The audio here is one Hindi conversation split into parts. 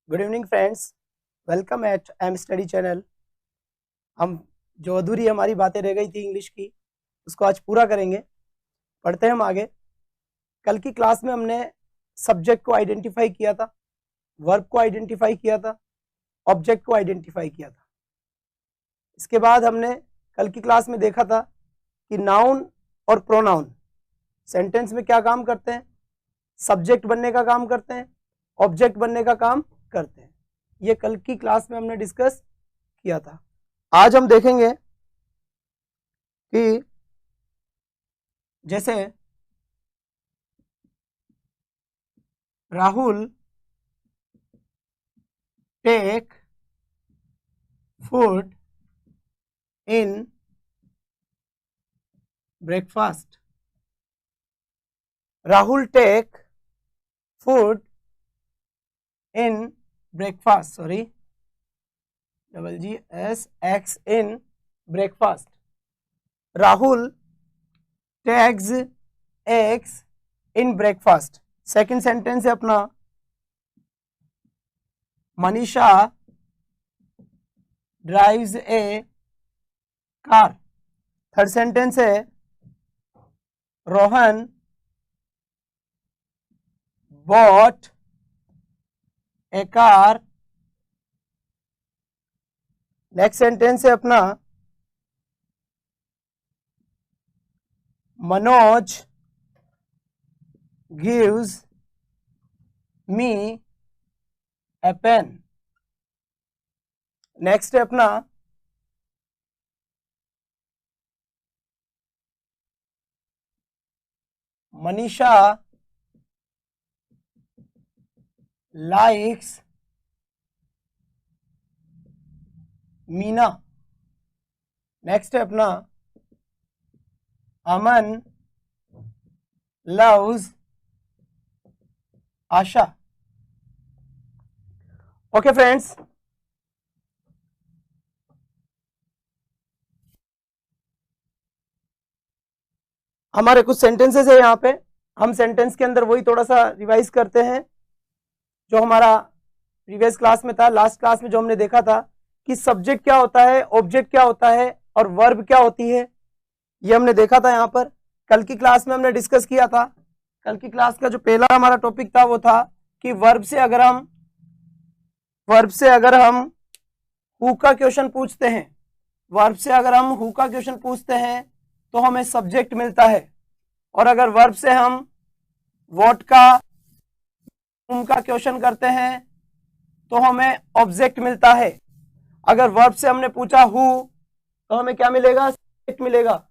Good evening friends, welcome at M study channel. हम जो अधूरी हमारी बातें रह गई थी इंग्लिश की, उसको आज पूरा करेंगे। पढ़ते हैं हम आगे। कल की क्लास में हमने सब्जेक्ट को आइडेंटिफाई किया था, वर्ब को आइडेंटिफाई किया था, ऑब्जेक्ट को आइडेंटिफाई किया था। इसके बाद हमने कल की क्लास में देखा था कि नाउन और प्रोनाउन सेंटेंस में क्या काम करते हैं, सब्जेक्ट बनने का काम करते हैं, ऑब्जेक्ट बनने का काम करते हैं। ये कल की क्लास में हमने डिस्कस किया था। आज हम देखेंगे कि जैसे Rahul take food in breakfast. Rahul take food in breakfast, sorry, GGSX in breakfast. Rahul takes eggs in breakfast. Second sentence है अपना, Manisha drives a car. Third sentence है, Rohan bought a car. Next sentence है अपना, Manoj gives me a pen. Next है अपना, मनीषा लाइक्स मीना। नेक्स्ट है अपना, Aman loves Asha. Okay friends, हमारे कुछ सेंटेंसेस है यहाँ पे। हम सेंटेंस के अंदर वही थोड़ा सा रिवाइज करते हैं जो हमारा प्रीवियस क्लास में था। लास्ट क्लास में जो हमने देखा था कि सब्जेक्ट क्या होता है, ऑब्जेक्ट क्या होता है और वर्ब क्या होती है, ये हमने देखा था यहाँ पर। कल की क्लास में हमने डिस्कस किया था। कल की क्लास का जो पहला हमारा टॉपिक था वो था कि वर्ब से अगर हम हु का क्वेश्चन पूछते हैं, वर्ब से अगर हम हु का क्वेश्चन पूछते हैं तो हमें सब्जेक्ट मिलता है, और अगर वर्ब से हम व्हाट का हुम का क्वेश्चन करते हैं तो हमें ऑब्जेक्ट मिलता है। अगर वर्ब से हमने पूछा हु तो हमें क्या मिलेगा, सब्जेक्ट मिलेगा।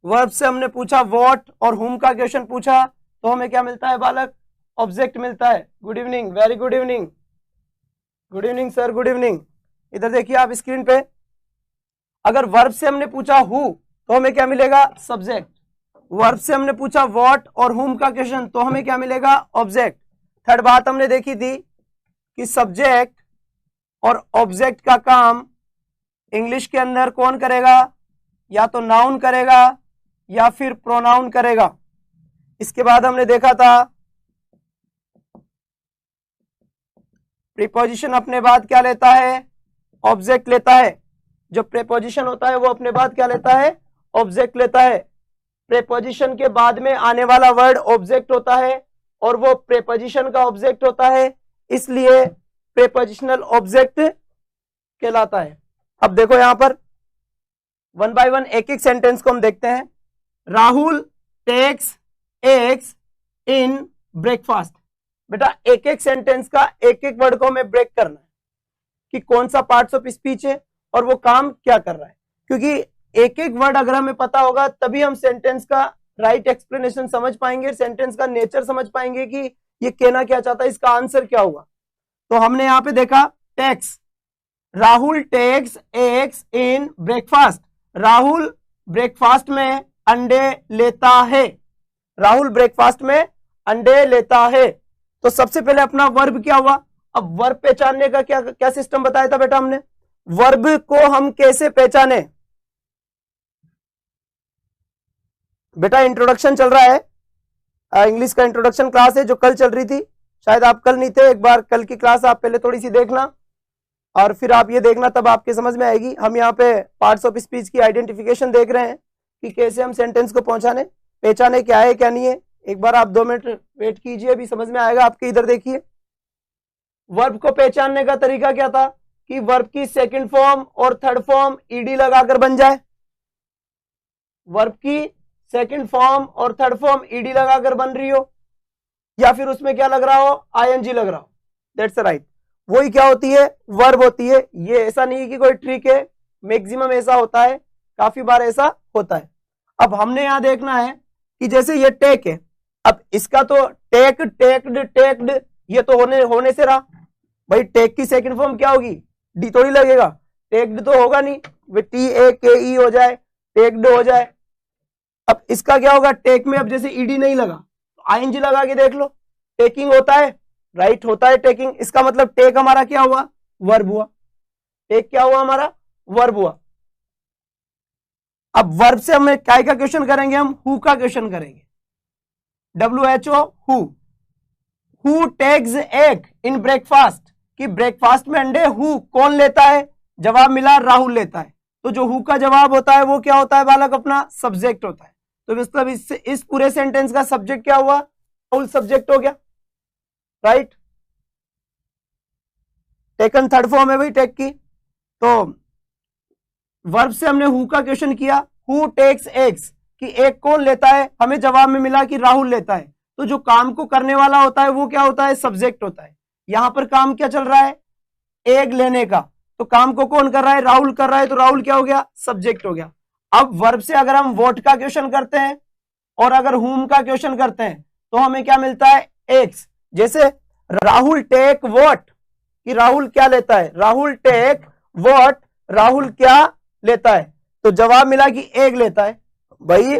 वर्ब से हमने पूछा व्हाट और हुम का क्वेश्चन पूछा तो हमें क्या मिलता है बालक, ऑब्जेक्ट मिलता है। Good evening, very good evening, good evening sir, good evening. इधर देखिए आप स्क्रीन पे, अगर वर्ब से हमने पूछा हु तो हमें क्या मिलेगा, सब्जेक्ट। वर्ब से हमने पूछा व्हाट और हुम का क्वेश्चन तो हमें क्या मिलेगा, ऑब्जेक्ट। थर्ड बात हमने देखी थी कि सब्जेक्ट और ऑब्जेक्ट का काम इंग्लिश के अंदर कौन करेगा, या तो नाउन करेगा या फिर प्रोनाउन करेगा। इसके बाद हमने देखा था प्रीपोजिशन अपने बाद क्या लेता है, ऑब्जेक्ट लेता है। जो प्रीपोजिशन होता है वो अपने बाद क्या लेता है, ऑब्जेक्ट लेता है। प्रीपोजिशन के बाद में आने वाला वर्ड ऑब्जेक्ट होता है और वो प्रीपोजिशन का ऑब्जेक्ट होता है, इसलिए प्रीपोजिशनल ऑब्जेक्ट कहलाता है। अब देखो यहां पर वन बाय वन एक एक सेंटेंस को हम देखते हैं। Rahul takes eggs in breakfast. बेटा एक एक सेंटेंस का एक एक वर्ड को हमें ब्रेक करना है कि कौन सा पार्ट्स ऑफ स्पीच है और वो काम क्या कर रहा है, क्योंकि एक एक वर्ड अगर हमें पता होगा तभी हम सेंटेंस का राइट एक्सप्लेनेशन समझ पाएंगे, सेंटेंस का नेचर समझ पाएंगे कि ये कहना क्या चाहता है, इसका आंसर क्या हुआ। तो हमने यहां पे देखा takes, Rahul takes eggs in breakfast. Rahul breakfast में अंडे लेता है, राहुल ब्रेकफास्ट में अंडे लेता है। तो सबसे पहले अपना वर्ब क्या हुआ। अब वर्ब पहचानने का क्या क्या सिस्टम बताया था बेटा हमने, वर्ब को हम कैसे पहचाने। बेटा इंट्रोडक्शन चल रहा है, इंग्लिश का इंट्रोडक्शन क्लास है जो कल चल रही थी, शायद आप कल नहीं थे, एक बार कल की क्लास आप पहले थोड़ी सी देखना और फिर आप ये देखना, तब आपके समझ में आएगी। हम यहाँ पे पार्ट्स ऑफ स्पीच की आइडेंटिफिकेशन देख रहे हैं कि कैसे हम सेंटेंस को पहचाने क्या है क्या नहीं है। एक बार आप 2 मिनट वेट कीजिए, अभी समझ में आएगा आपके। इधर देखिए, वर्ब को पहचानने का तरीका क्या था कि वर्ब की सेकंड फॉर्म और थर्ड फॉर्म ईडी लगाकर बन जाए। वर्ब की सेकंड फॉर्म और थर्ड फॉर्म ईडी लगाकर बन रही हो, या फिर उसमें क्या लग रहा हो, आईएनजी लग रहा हो। दैट्स राइट, वही क्या होती है, वर्ब होती है। ये ऐसा नहीं है कि कोई ट्रिक है, मैक्सिमम ऐसा होता है, काफी बार ऐसा होता है। अब हमने यहां देखना है कि जैसे ये टेक है, अब इसका तो टेक, टेक्ड, टेक्ड ये तो होने से रहा भाई। टेक की सेकंड फॉर्म क्या होगी, डी थोड़ी लगेगा, टेक्ड तो होगा नहीं, टी ए के ई हो जाए, टेक्ड हो जाए। अब इसका क्या होगा, टेक में अब जैसे ईडी नहीं लगा तो आईएनजी लगा के देख लो, टेकिंग होता है, राइट होता है टेकिंग। इसका मतलब टेक हमारा क्या हुआ, वर्ब हुआ। टेक क्या हुआ हमारा, वर्ब हुआ। अब वर्ब से हमें क्या का क्वेश्चन करेंगे, हम हु का क्वेश्चन करेंगे। WHO who takes egg in breakfast, कि ब्रेकफास्ट में अंडे हु कौन लेता है, जवाब मिला राहुल लेता है। तो जो हु का जवाब होता है वो क्या होता है बालक, अपना सब्जेक्ट होता है। तो मतलब इस पूरे सेंटेंस का सब्जेक्ट क्या हुआ, राहुल सब्जेक्ट हो गया, राइट। टेकन थर्ड फॉर्म है भाई टेक की। तो वर्ब से हमने हु का क्वेश्चन किया, हु टेक्स एग्स, कि एग कौन लेता है, हमें जवाब में मिला कि राहुल लेता है। तो जो काम को करने वाला होता है वो क्या होता है, सब्जेक्ट होता है। यहां पर काम क्या चल रहा है, एग लेने का, तो काम को कौन कर रहा है, राहुल कर रहा है, तो राहुल क्या हो गया, सब्जेक्ट हो गया। अब वर्ब से अगर हम वोट का क्वेश्चन करते हैं और अगर हुम का क्वेश्चन करते हैं तो हमें क्या मिलता है, एग्स। जैसे राहुल टेक वोट, कि राहुल क्या लेता है, राहुल टेक वोट, राहुल क्या लेता है, तो जवाब मिला कि एग लेता है। भाई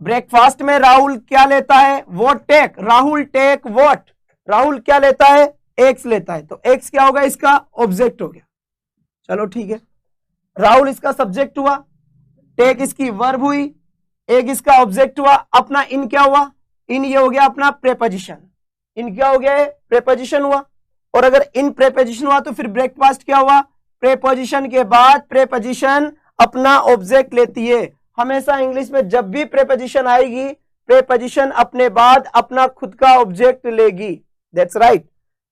ब्रेकफास्ट में राहुल क्या लेता है, what take, Rahul take what, Rahul क्या लेता है, एक्स लेता है। तो एक्स क्या होगा, इसका ऑब्जेक्ट हो गया। चलो ठीक है, राहुल इसका सब्जेक्ट हुआ, टेक इसकी वर्ब हुई, एक इसका ऑब्जेक्ट हुआ। अपना इन क्या हुआ, इन ये हो गया अपना प्रेपोजिशन। इन क्या हो गया, प्रेपोजिशन हुआ। और अगर इन प्रेपोजिशन हुआ तो फिर ब्रेकफास्ट क्या हुआ, प्रेपोजिशन के बाद प्रेपोजिशन अपना ऑब्जेक्ट लेती है। हमेशा इंग्लिश में जब भी प्रेपोजिशन आएगी, प्रेपोजिशन अपने बाद अपना खुद का ऑब्जेक्ट लेगी। That's right.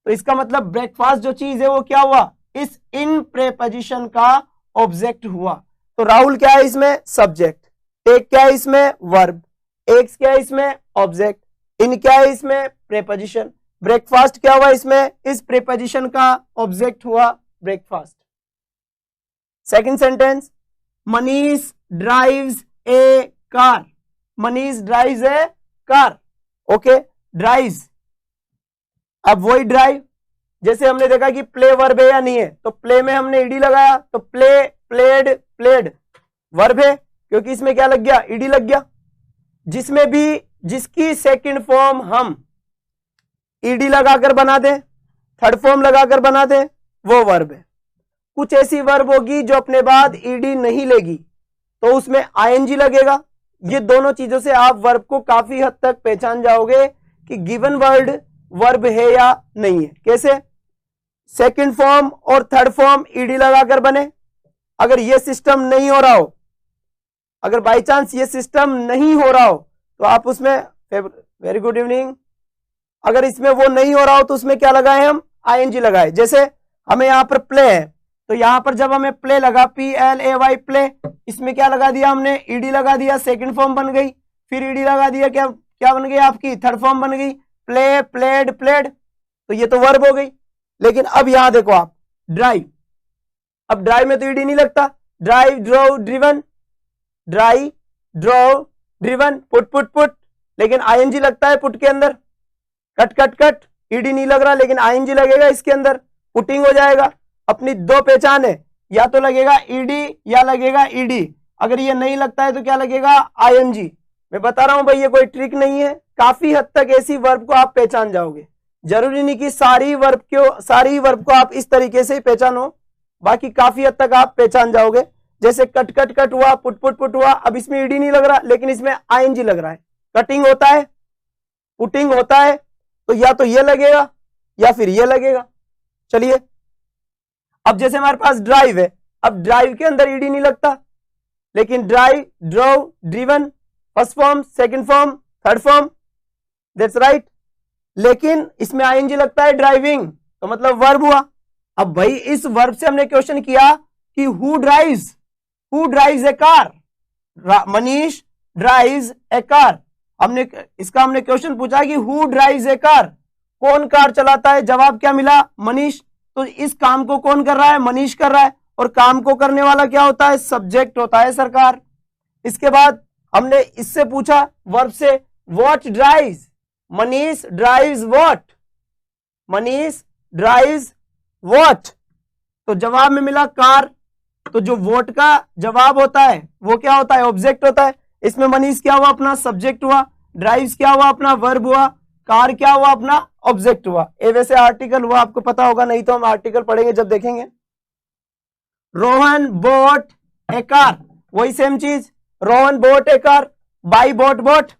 तो इसका मतलब ब्रेकफास्ट जो चीज है वो क्या हुआ, इस इन प्रेपोजिशन का ऑब्जेक्ट हुआ। तो राहुल क्या है इसमें, सब्जेक्ट, टेक क्या है इसमें, वर्ब, एक्स क्या है इसमें, ऑब्जेक्ट, इन क्या है इसमें, प्रेपोजिशन, ब्रेकफास्ट क्या हुआ इसमें, इस प्रेपोजिशन का ऑब्जेक्ट हुआ breakfast. Second sentence, Manish drives a car, Manish drives a car, okay, drives. अब वही ड्राइव, जैसे हमने देखा कि प्ले वर्ब है या नहीं है, तो प्ले में हमने ईडी लगाया, तो प्ले, प्लेड, प्लेड वर्ब है, क्योंकि इसमें क्या लग गया, ईडी लग गया। जिसमें भी जिसकी सेकंड फॉर्म हम ईडी लगाकर बना दें, थर्ड फॉर्म लगाकर बना दें, वो वर्ब है। कुछ ऐसी वर्ब होगी जो अपने बाद ईडी नहीं लेगी, तो उसमें आईएनजी लगेगा। ये दोनों चीजों से आप वर्ब को काफी हद तक पहचान जाओगे कि गिवन वर्ड वर्ब है या नहीं है। कैसे, सेकंड फॉर्म और थर्ड फॉर्म ईडी लगाकर बने। अगर ये सिस्टम नहीं हो रहा हो, अगर बाई चांस ये सिस्टम नहीं हो रहा हो, तो आप उसमें, वेरी गुड इवनिंग, अगर इसमें वो नहीं हो रहा हो तो उसमें क्या लगाए, हम आईएनजी लगाए। जैसे हमें यहाँ पर प्ले है, तो यहां पर जब हमें प्ले लगा, PLAY प्ले, इसमें क्या लगा दिया हमने, ईडी लगा दिया, सेकंड फॉर्म बन गई। फिर ईडी लगा दिया, क्या क्या बन गई आपकी, थर्ड फॉर्म बन गई, प्ले, प्लेड, प्लेड, तो ये तो वर्ब हो गई। लेकिन अब यहां देखो आप, ड्राइव, अब ड्राइव में तो ईडी नहीं लगता, drive, drove, driven, drive, drove, driven, put, put, put, लेकिन आईएनजी लगता है पुट के अंदर। कट, कट, कट, ईडी नहीं लग रहा लेकिन आईएनजी लगेगा इसके अंदर, पुटिंग हो जाएगा। अपनी दो पहचान है, या तो लगेगा ईडी या लगेगा ईडी। अगर ये नहीं लगता है तो क्या लगेगा, आईएनजी। मैं बता रहा हूं भाई, ये कोई ट्रिक नहीं है, काफी हद तक ऐसी वर्ब को आप पहचान जाओगे। जरूरी नहीं कि सारी वर्ब को आप इस तरीके से ही पहचानो, बाकी काफी हद तक आप पहचान जाओगे। जैसे कट, कट, कट हुआ, पुट, पुट, पुट हुआ, अब इसमें ईडी नहीं लग रहा लेकिन इसमें आईएनजी लग रहा है। कटिंग होता है, पुटिंग होता है, तो या तो ये लगेगा या फिर ये लगेगा। चलिए, अब जैसे हमारे पास ड्राइव है, अब ड्राइव के अंदर ईडी नहीं लगता, लेकिन drive, drove, driven, first form, second form, third form, that's right. लेकिन इसमें आईएनजी लगता है ड्राइविंग, तो मतलब वर्ब हुआ। अब भाई इस वर्ब से हमने क्वेश्चन किया कि who drives a car, Manish drives a car. हमने क्वेश्चन पूछा कि हु ड्राइव्स ए कार, कौन कार चलाता है, जवाब क्या मिला, मनीष। तो इस काम को कौन कर रहा है, मनीष कर रहा है, और काम को करने वाला क्या होता है, सब्जेक्ट होता है, सरकार। इसके बाद हमने इससे पूछा वर्ब से, what drives, Manish drives what, Manish drives what, तो जवाब में मिला कार। तो जो वोट का जवाब होता है वो क्या होता है, ऑब्जेक्ट होता है। इसमें मनीष क्या हुआ, अपना सब्जेक्ट हुआ, ड्राइव्स क्या हुआ, अपना वर्ब हुआ, कार क्या हुआ, अपना ऑब्जेक्ट हुआ। ए वैसे आर्टिकल हुआ, आपको पता होगा, नहीं तो हम आर्टिकल पढ़ेंगे जब देखेंगे। रोहन बोट ए कार, वही सेम चीज, Rohan boat A car, by boat boat,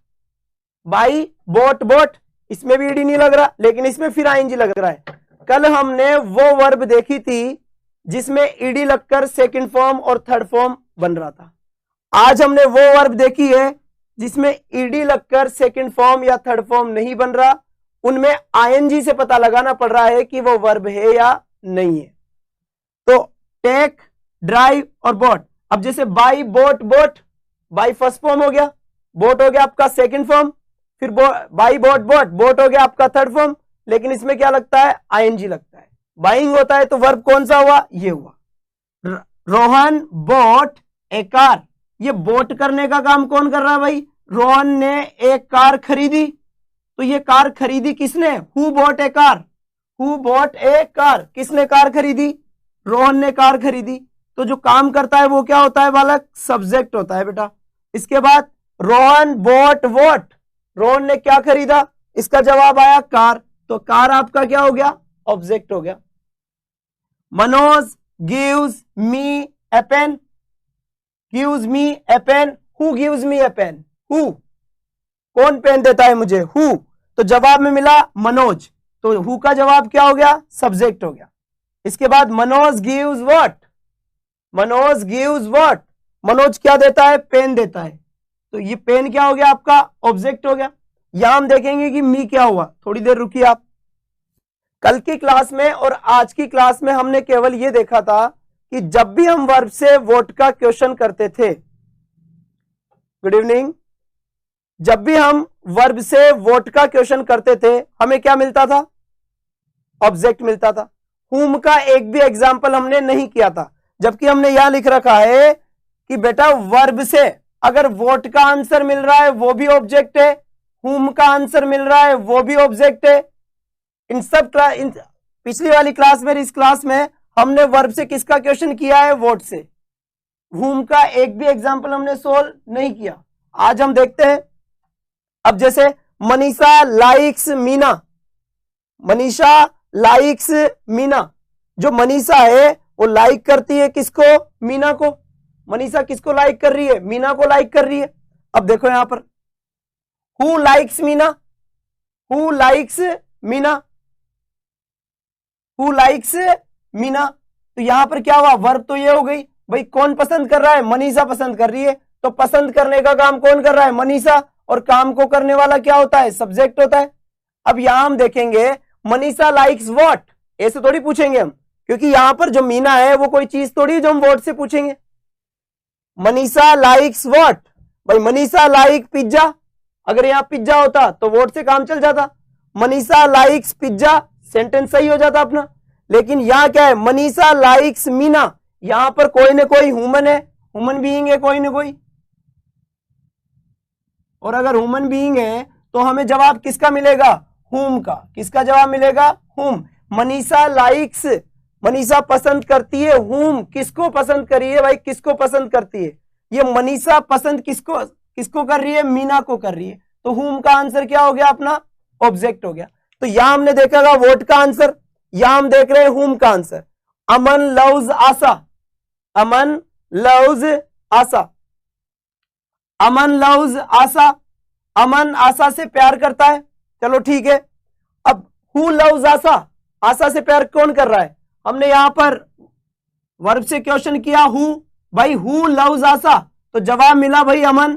by boat boat, इसमें भी ईडी नहीं लग रहा, लेकिन इसमें फिर आईएनजी लग रहा है। कल हमने वो वर्ब देखी थी जिसमें ईडी लगकर सेकंड फॉर्म और थर्ड फॉर्म बन रहा था। आज हमने वो वर्ब देखी है जिसमें ईडी लगकर सेकंड फॉर्म या थर्ड फॉर्म नहीं बन रहा, उनमें आईएनजी से पता लगाना पड़ रहा है कि वो वर्ब है या नहीं है। तो टेक, ड्राइव और बोट। अब जैसे by boat boat, by first form हो गया, बोट हो गया आपका सेकंड फॉर्म, फिर बाई बोट बोट, बोट हो गया आपका थर्ड फॉर्म, लेकिन इसमें क्या लगता है, आईएनजी लगता है। बाइंग होता है तो वर्ब कौन सा हुआ, ये हुआ। रोहन बोट ए कार, ये बोट करने का काम कौन कर रहा है भाई, रोहन ने एक कार खरीदी। तो ये कार खरीदी किसने, who bought a car, who bought a car, किसने कार खरीदी, रोहन ने कार खरीदी। तो जो काम करता है वो क्या होता है बालक, सब्जेक्ट होता है बेटा। इसके बाद रोहन बॉट वॉट, रोहन ने क्या खरीदा, इसका जवाब आया कार, तो कार आपका क्या हो गया, ऑब्जेक्ट हो गया। Manoj gives me a pen, gives me a pen, who gives me a pen, who, कौन पेन देता है मुझे, हु, तो जवाब में मिला मनोज, तो हु का जवाब क्या हो गया, सब्जेक्ट हो गया। इसके बाद Manoj gives what, Manoj gives what, Manoj क्या देता है, पेन देता है, तो ये पेन क्या हो गया आपका, ऑब्जेक्ट हो गया। यहां हम देखेंगे कि मी क्या हुआ, थोड़ी देर रुकिए आप। कल की क्लास में और आज की क्लास में हमने केवल ये देखा था कि जब भी हम वर्ब से वोट का क्वेश्चन करते थे, गुड इवनिंग, जब भी हम वर्ब से वोट का क्वेश्चन करते थे हमें क्या मिलता था, ऑब्जेक्ट मिलता था। हुम का एक भी एग्जाम्पल हमने नहीं किया था, जबकि हमने यहां लिख रखा है कि बेटा वर्ब से अगर वोट का आंसर मिल रहा है वो भी ऑब्जेक्ट है, हुम का आंसर मिल रहा है वो भी ऑब्जेक्ट है। इन सब पिछली वाली क्लास में, इस क्लास में हमने वर्ब से किसका क्वेश्चन किया है, वोट से। हुम का एक भी एग्जाम्पल हमने सोल्व नहीं किया। आज हम देखते हैं। अब जैसे मनीषा लाइक्स मीना, मनीषा लाइक्स मीना, जो मनीषा है वो लाइक करती है किसको, मीना को। मनीषा किसको लाइक कर रही है, मीना को लाइक कर रही है। अब देखो यहां पर who likes Meena, who likes Meena, who likes Meena, तो यहां पर क्या हुआ, वर्ब तो ये हो गई भाई, कौन पसंद कर रहा है, मनीषा पसंद कर रही है, तो पसंद करने का काम कौन कर रहा है, मनीषा, और काम को करने वाला क्या होता है, सब्जेक्ट होता है। अब यहां हम देखेंगे मनीषा लाइक्स व्हाट, ऐसे थोड़ी पूछेंगे हम, क्योंकि यहां पर जो मीना है वो कोई चीज थोड़ी जो हम वर्ड से पूछेंगे। मनीषा लाइक्स व्हाट, भाई मनीषा लाइक पिज्जा, अगर यहां पिज्जा होता तो वर्ड से काम चल जाता। मनीषा लाइक्स पिज्जा, सेंटेंस सही हो जाता अपना। लेकिन यहां क्या है, मनीषा लाइक्स मीना, यहां पर कोई ना कोई ह्यूमन है, ह्यूमन बीइंग है कोई ना कोई, और अगर ह्यूमन बीइंग है तो हमें जवाब किसका मिलेगा, हुम का। किसका जवाब मिलेगा, हुम। मनीषा लाइक्स, मनीषा पसंद करती है, हुम, किसको पसंद करी है भाई, किसको पसंद करती है, ये मनीषा पसंद किसको किसको कर रही है, मीना को कर रही है, तो हुम का आंसर क्या हो गया अपना, ऑब्जेक्ट हो गया। तो यहां हमने देखा वोट का आंसर, यहां हम देख रहे हैं हुम का आंसर। अमन लव्स आशा, अमन लव्स आशा, अमन लव्स आशा, अमन आशा से प्यार करता है, चलो ठीक है। अब हु लव्स आशा, आशा से प्यार कौन कर रहा है? हमने यहां पर वर्ब से क्वेश्चन किया हु, भाई हु लव्स आशा, तो जवाब मिला भाई अमन,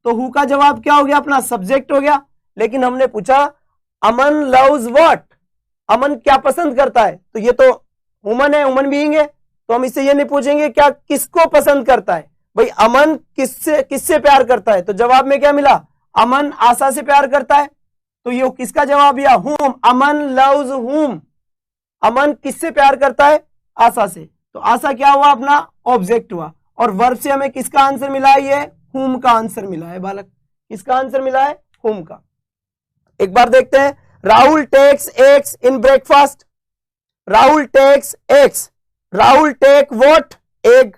तो हु का जवाब क्या हो गया अपना? सब्जेक्ट हो गया। लेकिन हमने पूछा अमन लव्स व्हाट, अमन क्या पसंद करता है? तो ये तो ह्यूमन है, ह्यूमन बीइंग है, तो हम इससे ये नहीं पूछेंगे क्या किसको पसंद करता है, भाई अमन किससे प्यार करता है? तो जवाब में क्या मिला? अमन आशा से प्यार करता है, तो ये किसका जवाब दिया? हुम, अमन लव्स हुम, अमन किससे प्यार करता है? आशा से। तो आशा क्या हुआ अपना? ऑब्जेक्ट हुआ। और वर्ब से हमें किसका आंसर मिला है? ये हुम का आंसर मिला है बालक, किसका आंसर मिला है? हुम का। एक बार देखते हैं, Rahul takes eggs in breakfast, Rahul takes eggs, Rahul take what? Egg,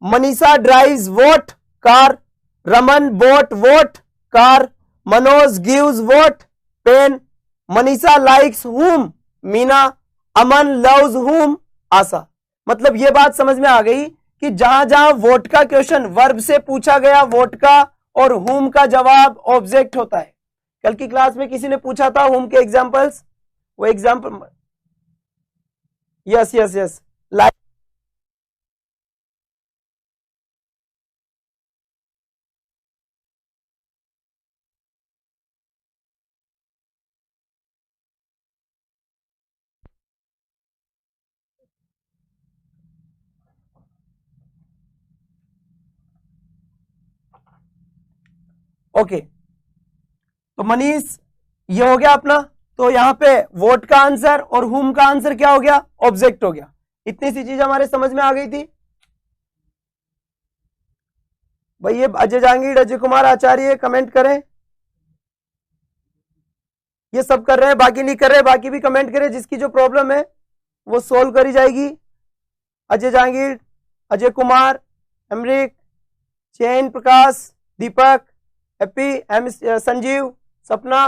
Manisha drives what? Car, Raman bought what? Car, Manoj gives what? Pen, Manisha likes whom? Meena, Aman loves हुम? आशा। मतलब ये बात समझ में आ गई कि जहां जहां वोट का क्वेश्चन वर्ब से पूछा गया, वोट का और हुम का जवाब ऑब्जेक्ट होता है। कल की क्लास में किसी ने पूछा था हुम के एग्जांपल्स, वो example yes yes yes like, okay. तो मनीष ये हो गया अपना, तो यहां पे वोट का आंसर और हुम का आंसर क्या हो गया? ऑब्जेक्ट हो गया। इतनी सी चीज हमारे समझ में आ गई थी भाई। ये अजय जहांगीर, अजय कुमार आचार्य कमेंट करें, ये सब कर रहे हैं, बाकी नहीं कर रहे, बाकी भी कमेंट करें, जिसकी जो प्रॉब्लम है वो सोल्व करी जाएगी। अजय जहांगीर, अजय कुमार, अमरीक, चैन प्रकाश, दीपक, हैप्पी, एम संजीव, सपना,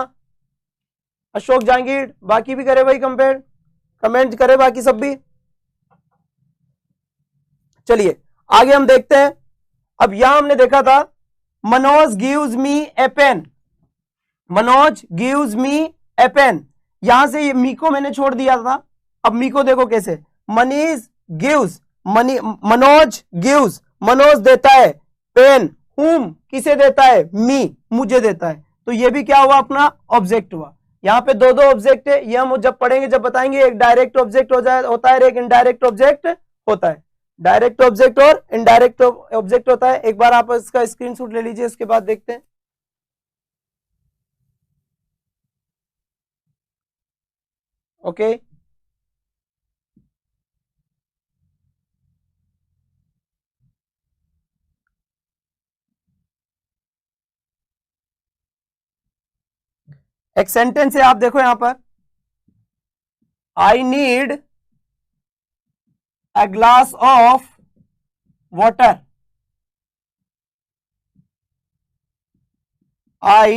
अशोक जहांगीर, बाकी भी करे भाई कमेंट करे बाकी सब भी। चलिए आगे हम देखते हैं। अब यहां हमने देखा था Manoj gives me a pen, Manoj gives me a pen, यहां से ये मी को मैंने छोड़ दिया था। अब मी को देखो कैसे, मनीष गिव्स, मनोज गिव्स, मनोज देता है, पेन हुम किसे देता है? मी, मुझे देता है, तो ये भी क्या हुआ अपना? ऑब्जेक्ट हुआ। यहाँ पे दो ऑब्जेक्ट है, ये हम जब पढ़ेंगे जब बताएंगे, एक डायरेक्ट ऑब्जेक्ट होता है, एक इनडायरेक्ट ऑब्जेक्ट होता है। डायरेक्ट ऑब्जेक्ट और इनडायरेक्ट ऑब्जेक्ट होता है। एक बार आप इसका स्क्रीनशॉट ले लीजिए, उसके बाद देखते हैं। ओके एक सेंटेंस है, आप देखो यहां पर, I need a glass of water, I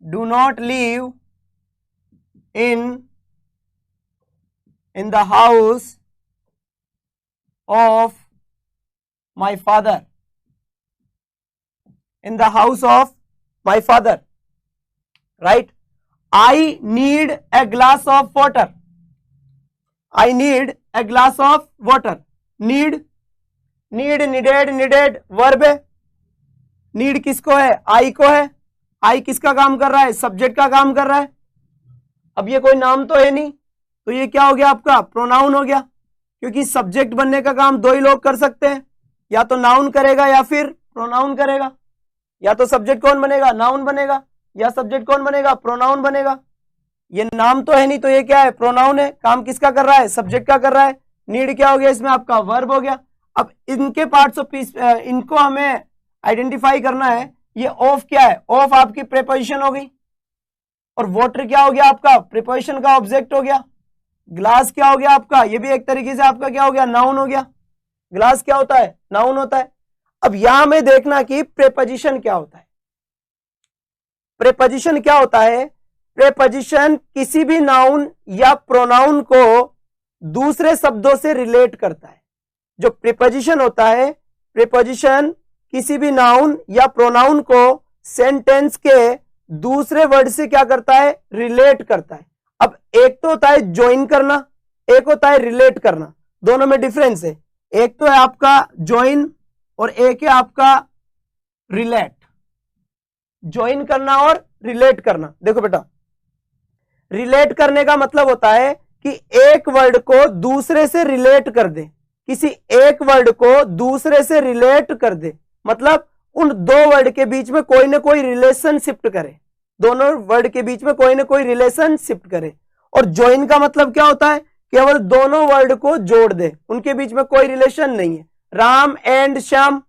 do not live in the house of my father, in the house of my father, right? I need a glass of water, I need a glass of water, need, needed verb है, नीड किसको है? आई को है, आई किसका काम कर रहा है? सब्जेक्ट का काम कर रहा है। अब ये कोई नाम तो है नहीं, तो ये क्या हो गया आपका? प्रोनाउन हो गया, क्योंकि सब्जेक्ट बनने का काम दो ही लोग कर सकते हैं, या तो नाउन करेगा या फिर प्रोनाउन करेगा। या तो सब्जेक्ट कौन बनेगा? नाउन बनेगा, या सब्जेक्ट कौन बनेगा? प्रोनाउन बनेगा। ये नाम तो है नहीं, तो ये क्या है? प्रोनाउन है। काम किसका कर रहा है? सब्जेक्ट का कर रहा है। नीड क्या हो गया इसमें? आपका वर्ब हो गया। अब इनके पार्ट्स ऑफ स्पीच इनको हमें आइडेंटिफाई करना है। ये ऑफ क्या है? ऑफ आपकी प्रीपोजिशन हो गई, और वाटर क्या हो गया आपका? प्रीपोजिशन का ऑब्जेक्ट हो गया। ग्लास क्या हो गया आपका? ये भी एक तरीके से आपका क्या हो गया? नाउन हो गया। ग्लास क्या होता है? नाउन होता है। अब यहां में देखना कि प्रीपोजिशन क्या होता है। प्रीपोजिशन क्या होता है? प्रीपोजिशन किसी भी नाउन या प्रोनाउन को दूसरे शब्दों से रिलेट करता है। जो प्रीपोजिशन होता है, प्रीपोजिशन किसी भी नाउन या प्रोनाउन को सेंटेंस के दूसरे वर्ड से क्या करता है, रिलेट करता है। अब एक तो होता है ज्वाइन करना, एक होता है रिलेट करना, दोनों में डिफरेंस है। एक तो है आपका ज्वाइन और एक है आपका रिलेट। ज्वाइन करना और रिलेट करना, देखो बेटा, रिलेट करने का मतलब होता है कि एक वर्ड को दूसरे से रिलेट कर दे, किसी एक वर्ड को दूसरे से रिलेट कर दे, मतलब उन दो वर्ड के बीच में कोई ना कोई रिलेशन शिफ्ट करे, दोनों वर्ड के बीच में कोई ना कोई रिलेशन शिफ्ट करे। और ज्वाइन का मतलब क्या होता है, केवल दोनों वर्ड को जोड़ दे, उनके बीच में कोई रिलेशन नहीं है। राम एंड श्याम,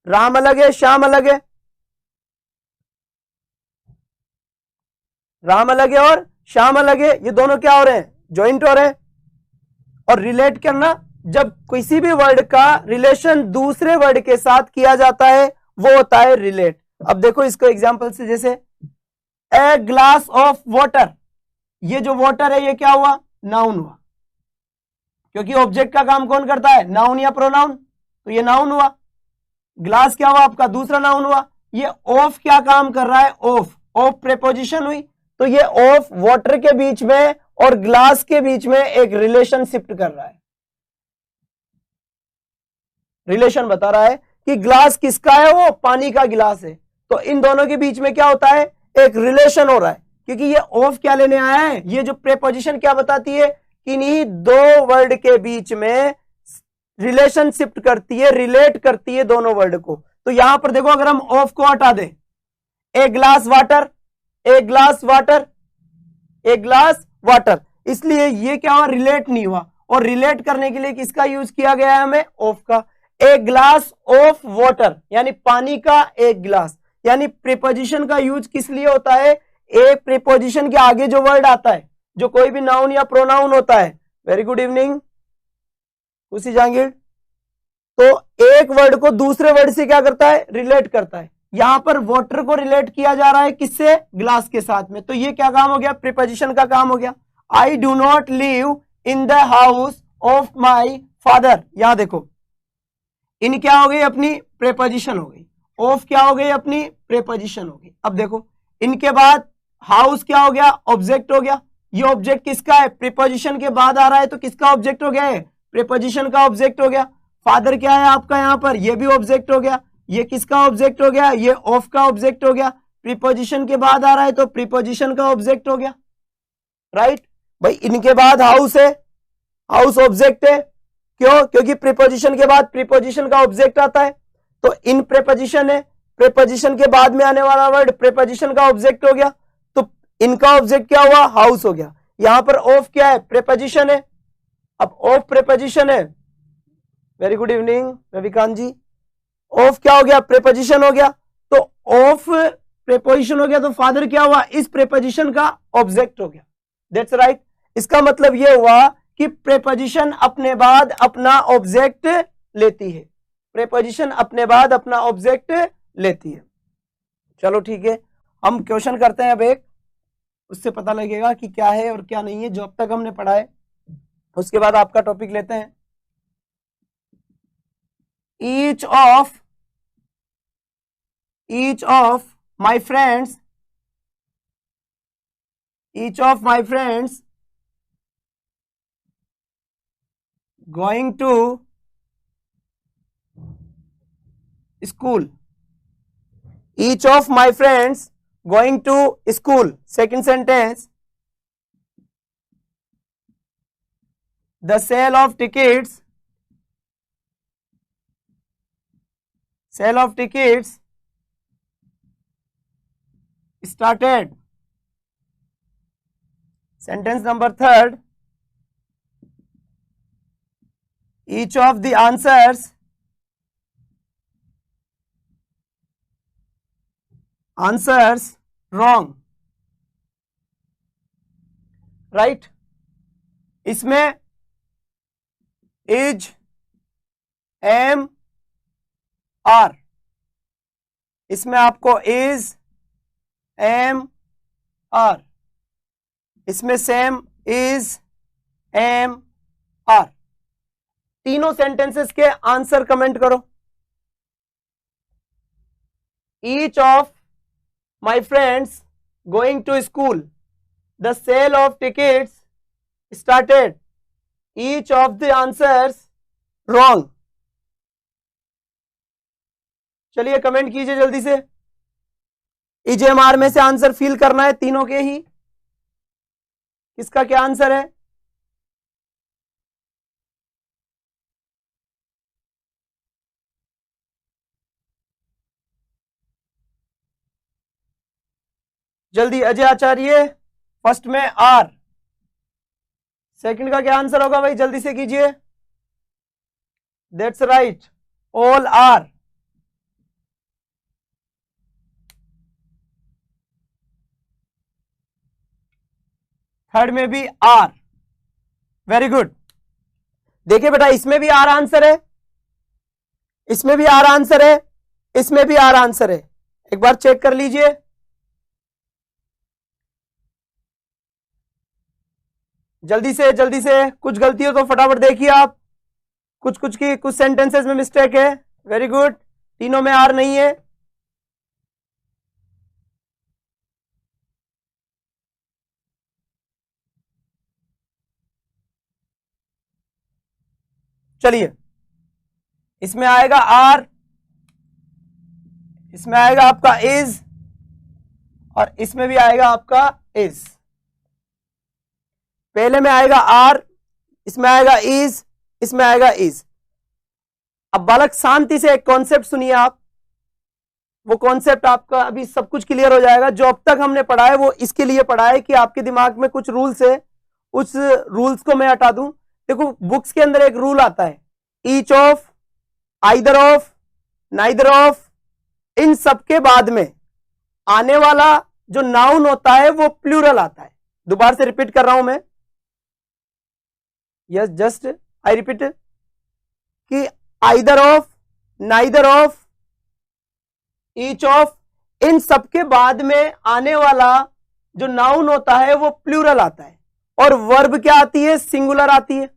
राम अलग है, श्याम अलग है, राम अलग है और श्याम अलग है, ये दोनों क्या हो रहे हैं, ज्वाइंट हो रहे हैं। और रिलेट करना, जब किसी भी वर्ड का रिलेशन दूसरे वर्ड के साथ किया जाता है वो होता है रिलेट। अब देखो इसको एग्जांपल से, जैसे ए ग्लास ऑफ वाटर, ये जो वाटर है ये क्या हुआ, नाउन हुआ, क्योंकि ऑब्जेक्ट का काम कौन करता है, नाउन या प्रोनाउन, तो ये नाउन हुआ। ग्लास क्या हुआ आपका, दूसरा नाउन हुआ। ये ऑफ क्या काम कर रहा है, ऑफ, ऑफ प्रेपोजिशन हुई, तो ये ऑफ वाटर के बीच में और ग्लास के बीच में एक रिलेशन शिफ्ट कर रहा है, रिलेशन बता रहा है कि ग्लास किसका है, वो पानी का गिलास है। तो इन दोनों के बीच में क्या होता है, एक रिलेशन हो रहा है, क्योंकि ये ऑफ क्या लेने आया है, ये जो प्रेपोजिशन क्या बताती है, किन्हीं दो वर्ड के बीच में रिलेशन शिफ्ट करती है, रिलेट करती है दोनों वर्ड को। तो यहां पर देखो, अगर हम ऑफ को हटा दें, a glass water, a glass water, a glass water, इसलिए ये क्या हुआ, रिलेट नहीं हुआ। और रिलेट करने के लिए किसका यूज किया गया है हमें, ऑफ का। ए ग्लास ऑफ वाटर यानी पानी का एक गिलास, यानी प्रीपोजिशन का यूज किस लिए होता है, एक प्रीपोजिशन के आगे जो वर्ड आता है, जो कोई भी नाउन या प्रोनाउन होता है। वेरी गुड इवनिंग खुशी जहांगीर। तो एक वर्ड को दूसरे वर्ड से क्या करता है, रिलेट करता है। यहां पर वाटर को रिलेट किया जा रहा है किससे, ग्लास के साथ में, तो ये क्या काम हो गया, प्रीपोजिशन का काम हो गया। I do not live in the house of my father, यहां देखो, इन क्या हो गई, अपनी प्रीपोजिशन हो गई, ऑफ क्या हो गई, अपनी प्रीपोजिशन हो गई। अब देखो, इनके बाद हाउस क्या हो गया, ऑब्जेक्ट हो गया। ये ऑब्जेक्ट किसका है, प्रीपोजिशन के बाद आ रहा है, तो किसका ऑब्जेक्ट हो गया है, प्रीपोजिशन का ऑब्जेक्ट हो गया। फादर क्या है आपका यहाँ पर, ये भी ऑब्जेक्ट हो गया। ये किसका ऑब्जेक्ट हो गया, ये ऑफ का ऑब्जेक्ट हो गया। प्रीपोजिशन के बाद आ रहा है तो प्रीपोजिशन का ऑब्जेक्ट हो गया, राइट भाई। इनके बाद हाउस है, हाउस ऑब्जेक्ट है, क्यों, क्योंकि प्रीपोजिशन के बाद प्रीपोजिशन का ऑब्जेक्ट आता है। तो इन प्रीपोजिशन है, प्रीपोजिशन के बाद में आने वाला वर्ड प्रीपोजिशन का ऑब्जेक्ट हो गया, तो इनका ऑब्जेक्ट क्या हुआ, हाउस हो गया। यहां पर ऑफ क्या है, प्रीपोजिशन है। अब ऑफ प्रीपोजिशन है, very good evening Ravikant ji, of क्या हो गया, प्रीपोजिशन हो गया। तो ऑफ प्रीपोजिशन हो गया तो फादर क्या हुआ, इस प्रीपोजिशन का ऑब्जेक्ट हो गया, दैट्स राइट। इसका मतलब यह हुआ कि प्रीपोजिशन अपने बाद अपना ऑब्जेक्ट लेती है, प्रीपोजिशन अपने बाद अपना ऑब्जेक्ट लेती है। चलो ठीक है, हम क्वेश्चन करते हैं अब एक, उससे पता लगेगा कि क्या है और क्या नहीं है जो अब तक हमने पढ़ा है। उसके बाद आपका टॉपिक लेते हैं। each of my friends going to school, each of my friends going to school. Second sentence, the sale of tickets started. Sentence number third, each of the answers wrong, right। इसमें is, am, are, इसमें आपको is, am, are, इसमें सेम, is, am, are। तीनों सेंटेंसेस के आंसर कमेंट करो। each of my friends going to school. The sale of tickets started. Each of the answers wrong. चलिए कमेंट कीजिए जल्दी से। EJMR में से आंसर फिल करना है तीनों के ही। किसका क्या आंसर है? जल्दी अजय आचार्य, फर्स्ट में आर, सेकंड का क्या आंसर होगा भाई? जल्दी से कीजिए। That's right, all are. Third में भी आर, वेरी गुड। देखिए बेटा, इसमें भी आर आंसर है, इसमें भी आर आंसर है, इसमें भी आर आंसर है। एक बार चेक कर लीजिए। जल्दी से कुछ गलती हो तो फटाफट देखिए आप। कुछ की कुछ सेंटेंसेस में मिस्टेक है। वेरी गुड, तीनों में आर नहीं है। चलिए, इसमें आएगा आर, इसमें आएगा आपका इज, और इसमें भी आएगा आपका इज। पहले में आएगा आर, इसमें आएगा इज, इसमें आएगा इज। अब बालक शांति से एक कॉन्सेप्ट सुनिए आप। वो कॉन्सेप्ट आपका अभी सब कुछ क्लियर हो जाएगा। जो अब तक हमने पढ़ा है वो इसके लिए पढ़ा है कि आपके दिमाग में कुछ रूल्स है, उस रूल्स को मैं हटा दूं। देखो, बुक्स के अंदर एक रूल आता है, each of, either of, neither of. इन सब के बाद में आने वाला जो नाउन होता है वो प्लूरल आता है। दोबारा से रिपीट कर रहा हूं मैं, यस, जस्ट आई रिपीट कि either of, neither of, each of, इन सब के बाद में आने वाला जो नाउन होता है वो प्लूरल आता है। और वर्ब क्या आती है? सिंगुलर आती है।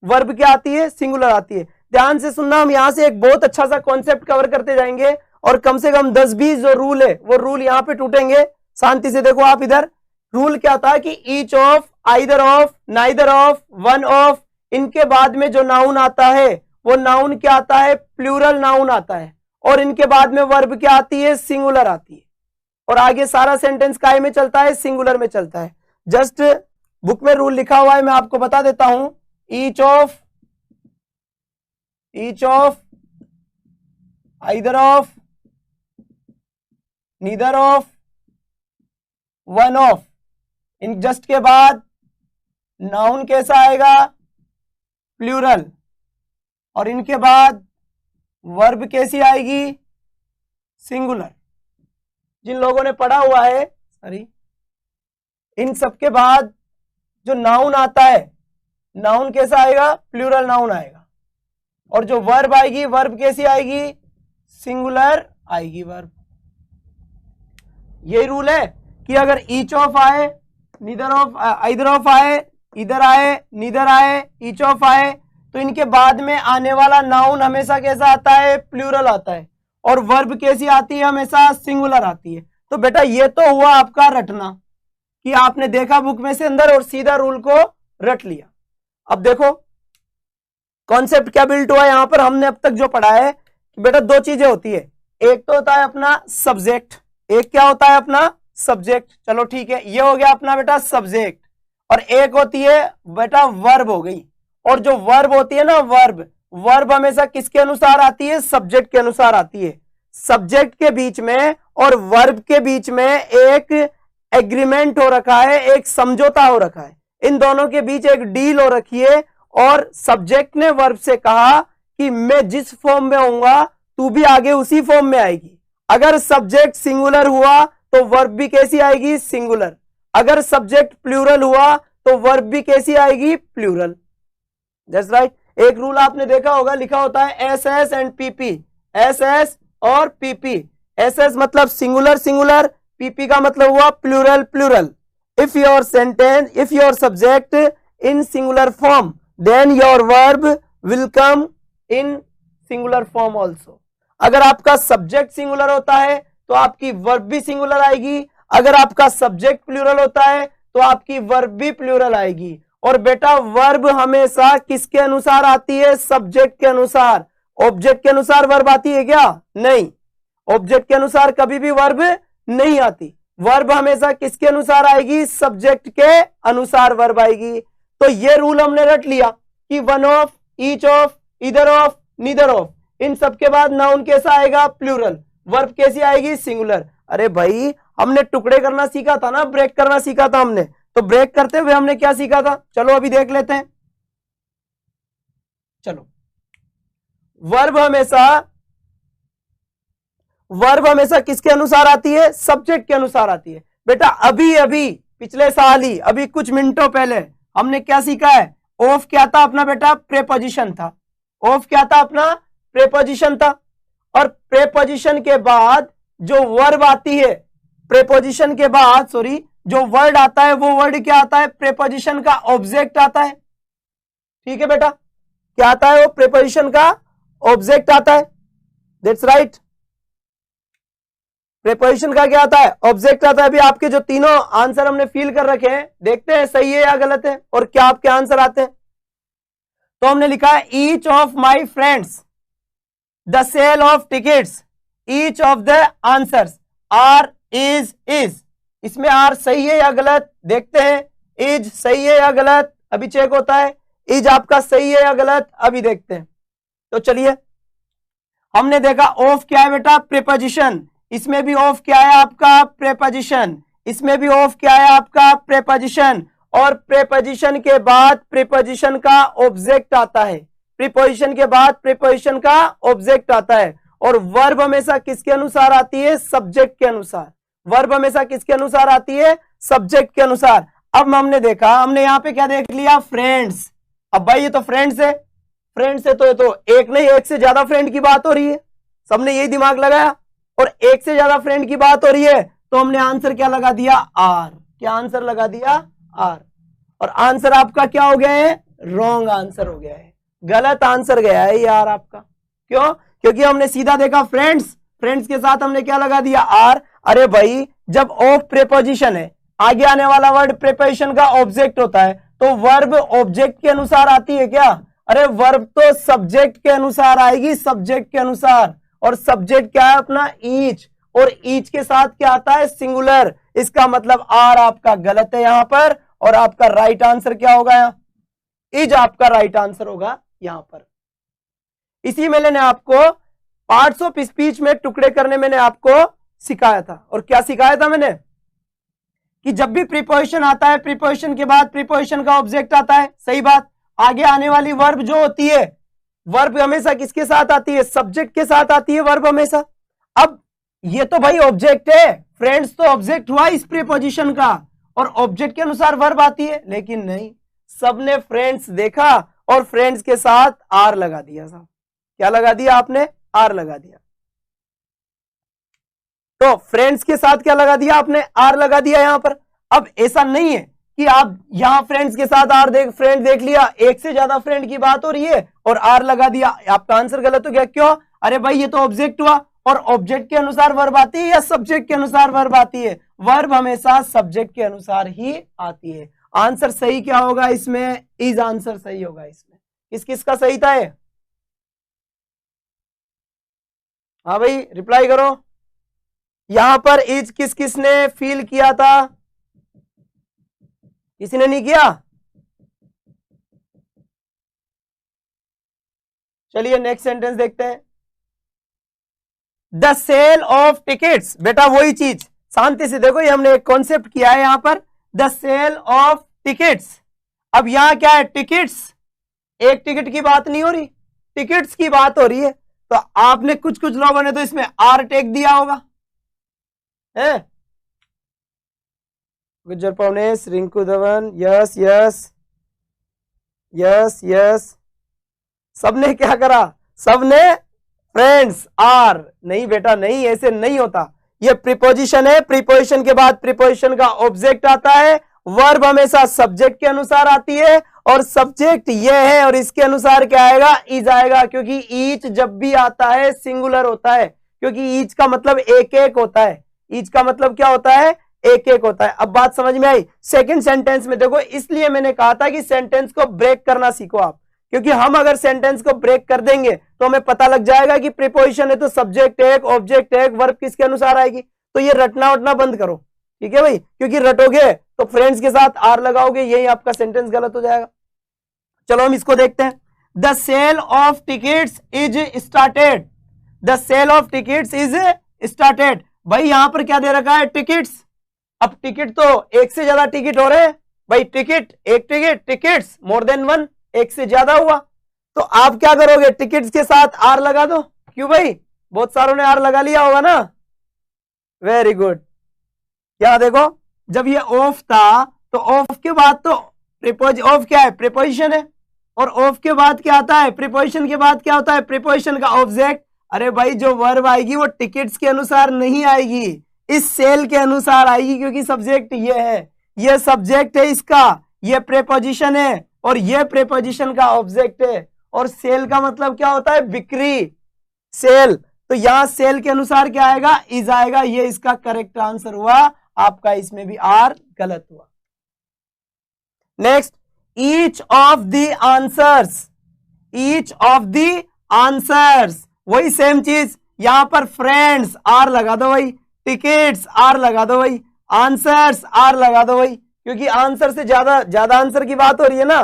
वर्ब क्या आती है? सिंगुलर आती है। ध्यान से सुनना, हम यहां से एक बहुत अच्छा सा कॉन्सेप्ट कवर करते जाएंगे और कम से कम 10-20 जो रूल है वो रूल यहां पे टूटेंगे। शांति से देखो आप इधर। रूल क्या था कि each of, either of, neither of, one of, इनके बाद में जो नाउन आता है वो नाउन क्या आता है? प्लूरल नाउन आता है। और इनके बाद में वर्ब क्या आती है? सिंगुलर आती है। और आगे सारा सेंटेंस काय में चलता है? सिंगुलर में चलता है। जस्ट बुक में रूल लिखा हुआ है, मैं आपको बता देता हूं। Each of, each of, either of, neither of, one of. In just के बाद नाउन कैसा आएगा? प्लूरल। और इनके बाद वर्ब कैसी आएगी? सिंगुलर। जिन लोगों ने पढ़ा हुआ है, सॉरी, इन सब के बाद जो नाउन आता है, नाउन कैसा आएगा? प्लूरल नाउन आएगा। और जो वर्ब आएगी, वर्ब कैसी आएगी? सिंगुलर आएगी वर्ब। यही रूल है कि अगर ईच ऑफ आए, नीदर ऑफ, आइदर ऑफ आए, इधर आए, नीदर आए, ईच ऑफ आए, तो इनके बाद में आने वाला नाउन हमेशा कैसा आता है? प्लूरल आता है। और वर्ब कैसी आती है? हमेशा सिंगुलर आती है। तो बेटा ये तो हुआ आपका रटना, कि आपने देखा बुक में से अंदर और सीधा रूल को रट लिया। अब देखो कॉन्सेप्ट क्या बिल्ट हुआ यहां पर। हमने अब तक जो पढ़ा है कि बेटा दो चीजें होती है, एक तो होता है अपना सब्जेक्ट, एक क्या होता है? अपना सब्जेक्ट। चलो ठीक है, ये हो गया अपना बेटा सब्जेक्ट। और एक होती है बेटा वर्ब हो गई। और जो वर्ब होती है ना, वर्ब, वर्ब हमेशा किसके अनुसार आती है? सब्जेक्ट के अनुसार आती है। सब्जेक्ट के बीच में और वर्ब के बीच में एक एग्रीमेंट हो रखा है, एक समझौता हो रखा है। इन दोनों के बीच एक डील हो रखी है। और सब्जेक्ट ने वर्ब से कहा कि मैं जिस फॉर्म में होऊंगा तू भी आगे उसी फॉर्म में आएगी। अगर सब्जेक्ट सिंगुलर हुआ तो वर्ब भी कैसी आएगी? सिंगुलर। अगर सब्जेक्ट प्लूरल हुआ तो वर्ब भी कैसी आएगी? प्लूरल। Just right. एक रूल आपने देखा होगा, लिखा होता है S S and PP. S S और पीपी। एस एस मतलब सिंगुलर सिंगुलर, पीपी का मतलब हुआ plural plural. If your sentence, if your subject in singular form, then your verb will come in singular form also. अगर आपका सब्जेक्ट सिंगुलर होता है तो आपकी वर्ब भी सिंगुलर आएगी। अगर आपका सब्जेक्ट प्लूरल होता है तो आपकी वर्ब भी प्लूरल आएगी। और बेटा वर्ब हमेशा किसके अनुसार आती है? सब्जेक्ट के अनुसार। ऑब्जेक्ट के अनुसार वर्ब आती है क्या? नहीं, ऑब्जेक्ट के अनुसार कभी भी वर्ब नहीं आती। वर्ब हमेशा किसके अनुसार आएगी? सब्जेक्ट के अनुसार वर्ब आएगी। तो ये रूल हमने रट लिया कि one of, each of, either of, neither of, इन सब के बाद नाउन कैसा आएगा? प्लूरल। वर्ब कैसी आएगी? सिंगुलर। अरे भाई हमने टुकड़े करना सीखा था ना, ब्रेक करना सीखा था हमने, तो ब्रेक करते हुए हमने क्या सीखा था? चलो अभी देख लेते हैं। चलो, वर्ब हमेशा किसके अनुसार आती है? सब्जेक्ट के अनुसार आती है। बेटा अभी अभी पिछले साल ही, अभी कुछ मिनटों पहले हमने क्या सीखा है? ऑफ क्या था अपना बेटा? प्रेपोजिशन था। ऑफ क्या था अपना? प्रेपोजिशन था। और प्रेपोजिशन के बाद जो वर्ब आती है, प्रेपोजिशन के बाद सॉरी जो वर्ड आता है वो वर्ड क्या आता है? प्रेपोजिशन का ऑब्जेक्ट आता है। ठीक है बेटा, क्या आता है? वो प्रेपोजिशन का ऑब्जेक्ट आता है। That's right. प्रेपोजिशन का क्या आता है? ऑब्जेक्ट आता है। अभी आपके जो तीनों आंसर हमने फिल कर रखे हैं, देखते हैं सही है या गलत है और क्या आपके आंसर आते हैं। तो हमने लिखा है each of my friends the sale of tickets, each of the answers are, is, इसमें आर सही है या गलत? देखते हैं। इज सही है या गलत? अभी चेक होता है। इज आपका सही है या गलत? अभी देखते हैं। तो चलिए, हमने देखा ऑफ क्या है बेटा? प्रेपोजिशन। इसमें भी ऑफ क्या है आपका? प्रेपोजिशन। इसमें भी ऑफ क्या है आपका? प्रेपोजिशन। और प्रेपोजिशन के बाद प्रेपोजिशन का ऑब्जेक्ट आता है। प्रीपोजिशन के बाद प्रीपोजिशन का ऑब्जेक्ट आता है। और वर्ब हमेशा किसके अनुसार आती है? सब्जेक्ट के अनुसार। वर्ब हमेशा किसके अनुसार आती है? सब्जेक्ट के अनुसार। अब हमने देखा, हमने यहाँ पे क्या देख लिया? फ्रेंड्स। अब भाई ये तो फ्रेंड्स है, फ्रेंड्स है तो ये तो एक नहीं, एक से ज्यादा फ्रेंड की बात हो रही है। सबने यही दिमाग लगाया और एक से ज्यादा फ्रेंड की बात हो रही है तो हमने आंसर क्या लगा दिया? आर। क्या आंसर लगा दिया? आर। और आंसर आपका क्या हो गया है? रॉन्ग आंसर हो गया है, गलत आंसर गया है यार आपका। क्यों? क्योंकि हमने सीधा देखा फ्रेंड्स, फ्रेंड्स के साथ हमने क्या लगा दिया? आर। अरे भाई जब ऑफ प्रेपोजिशन है, आगे आने वाला वर्ड प्रेपोजिशन का ऑब्जेक्ट होता है, तो वर्ब ऑब्जेक्ट के अनुसार आती है क्या? अरे वर्ब तो सब्जेक्ट के अनुसार आएगी, सब्जेक्ट के अनुसार। और सब्जेक्ट क्या है अपना? ईच। और ईच के साथ क्या आता है? सिंगुलर। इसका मतलब आर आपका गलत है यहां पर, और आपका राइट आंसर क्या होगा? यहाँ इज आपका राइट आंसर होगा यहां पर। इसी में मैंने आपको पार्ट्स ऑफ स्पीच में टुकड़े करने मैंने आपको सिखाया था। और क्या सिखाया था मैंने? कि जब भी प्रीपोजिशन आता है, प्रीपोजिशन के बाद प्रीपोजिशन का ऑब्जेक्ट आता है, सही बात। आगे आने वाली वर्ब जो होती है, वर्ब हमेशा किसके साथ आती है? सब्जेक्ट के साथ आती है वर्ब हमेशा। अब ये तो भाई ऑब्जेक्ट है, फ्रेंड्स तो ऑब्जेक्ट हुआ इस प्रीपोजिशन का, और ऑब्जेक्ट के अनुसार वर्ब आती है। लेकिन नहीं, सबने फ्रेंड्स देखा और फ्रेंड्स के साथ आर लगा दिया। साहब क्या लगा दिया आपने? आर लगा दिया। तो फ्रेंड्स के साथ क्या लगा दिया आपने? आर लगा दिया यहां पर। अब ऐसा नहीं है कि आप यहां फ्रेंड्स के साथ आर फ्रेंड देख लिया, एक से ज्यादा फ्रेंड की बात हो रही है और आर लगा दिया, आपका आंसर गलत हो गया। क्यों? अरे भाई ये तो ऑब्जेक्ट हुआ, और ऑब्जेक्ट के अनुसार वर्ब आती है या सब्जेक्ट के अनुसार वर्ब आती है? वर्ब हमेशा सब्जेक्ट के अनुसार ही आती है। आंसर सही क्या होगा इसमें? इज आंसर सही होगा इसमें। किस किस का सही था ये? हाँ भाई रिप्लाई करो। यहां पर इज किस किसने फील किया था? किसी ने नहीं किया? चलिए नेक्स्ट सेंटेंस देखते हैं। The sale of tickets. बेटा वही चीज, शांति से देखो, ये हमने एक कॉन्सेप्ट किया है यहां पर, द सेल ऑफ टिकट्स। अब यहां क्या है? टिकट्स। एक टिकट की बात नहीं हो रही, टिकट्स की बात हो रही है। तो आपने कुछ कुछ लोगों ने तो इसमें आर टेक दिया होगा, है? Gujjar Pavnesh, Rinku Dhawan, yes yes yes yes. सबने क्या करा? सबने फ्रेंड्स आर। नहीं बेटा नहीं, ऐसे नहीं होता। ये प्रीपोजिशन है, प्रीपोजिशन के बाद प्रीपोजिशन का ऑब्जेक्ट आता है। वर्ब हमेशा सब्जेक्ट के अनुसार आती है, और सब्जेक्ट ये है, और इसके अनुसार क्या आएगा? इज आएगा। क्योंकि ईच जब भी आता है सिंगुलर होता है, क्योंकि ईच का मतलब एक एक होता है। ईच का मतलब क्या होता है? एक एक होता है। अब बात समझ में आई। सेकंड सेंटेंस में देखो, इसलिए मैंने कहा था कि सेंटेंस को ब्रेक करना सीखो आप, क्योंकि हम अगर सेंटेंस को ब्रेक कर देंगे तो हमें पता लग जाएगा कि प्रीपोजिशन है तो सब्जेक्ट एक, ऑब्जेक्ट एक, वर्ब किसके अनुसार आएगी। तो ये रटना उठना बंद करो, ठीक है भाई, क्योंकि रटोगे तो फ्रेंड्स के साथ आर लगाओगे, यही आपका सेंटेंस गलत हो जाएगा। चलो हम इसको देखते हैं। The sale of tickets is started. The sale of tickets is started. भाई यहां पर क्या दे रखा है, टिकट्स। अब टिकट तो एक से ज्यादा टिकट हो रहे हैं भाई, टिकट एक ticket, tickets more than one, एक से ज्यादा हुआ। तो आप क्या करोगे, टिकट्स के साथ आर लगा दो। क्यों भाई, बहुत सारों ने आर लगा लिया होगा ना, वेरी गुड। क्या देखो, जब ये ऑफ था तो ऑफ के बाद तो ऑफ क्या है, प्रीपोजिशन है, और ऑफ के बाद क्या आता है, प्रीपोजिशन के बाद क्या होता है, प्रीपोजिशन का ऑब्जेक्ट। अरे भाई जो वर्ब आएगी वो टिकट्स के अनुसार नहीं आएगी, इस सेल के अनुसार आएगी, क्योंकि सब्जेक्ट ये है, ये सब्जेक्ट है इसका, ये प्रीपोजिशन है, और ये प्रीपोजिशन का ऑब्जेक्ट है। और सेल का मतलब क्या होता है, बिक्री, सेल। तो यहां सेल के अनुसार क्या आएगा, इज आएगा। ये इसका करेक्ट आंसर हुआ आपका, इसमें भी आर गलत हुआ। Next, each of the answers, each of the answers, वही सेम चीज, यहां पर फ्रेंड्स आर लगा दो भाई, टिकट्स आर लगा दो भाई, आंसर्स आर लगा दो भाई, क्योंकि आंसर से ज्यादा ज्यादा आंसर की बात हो रही है ना।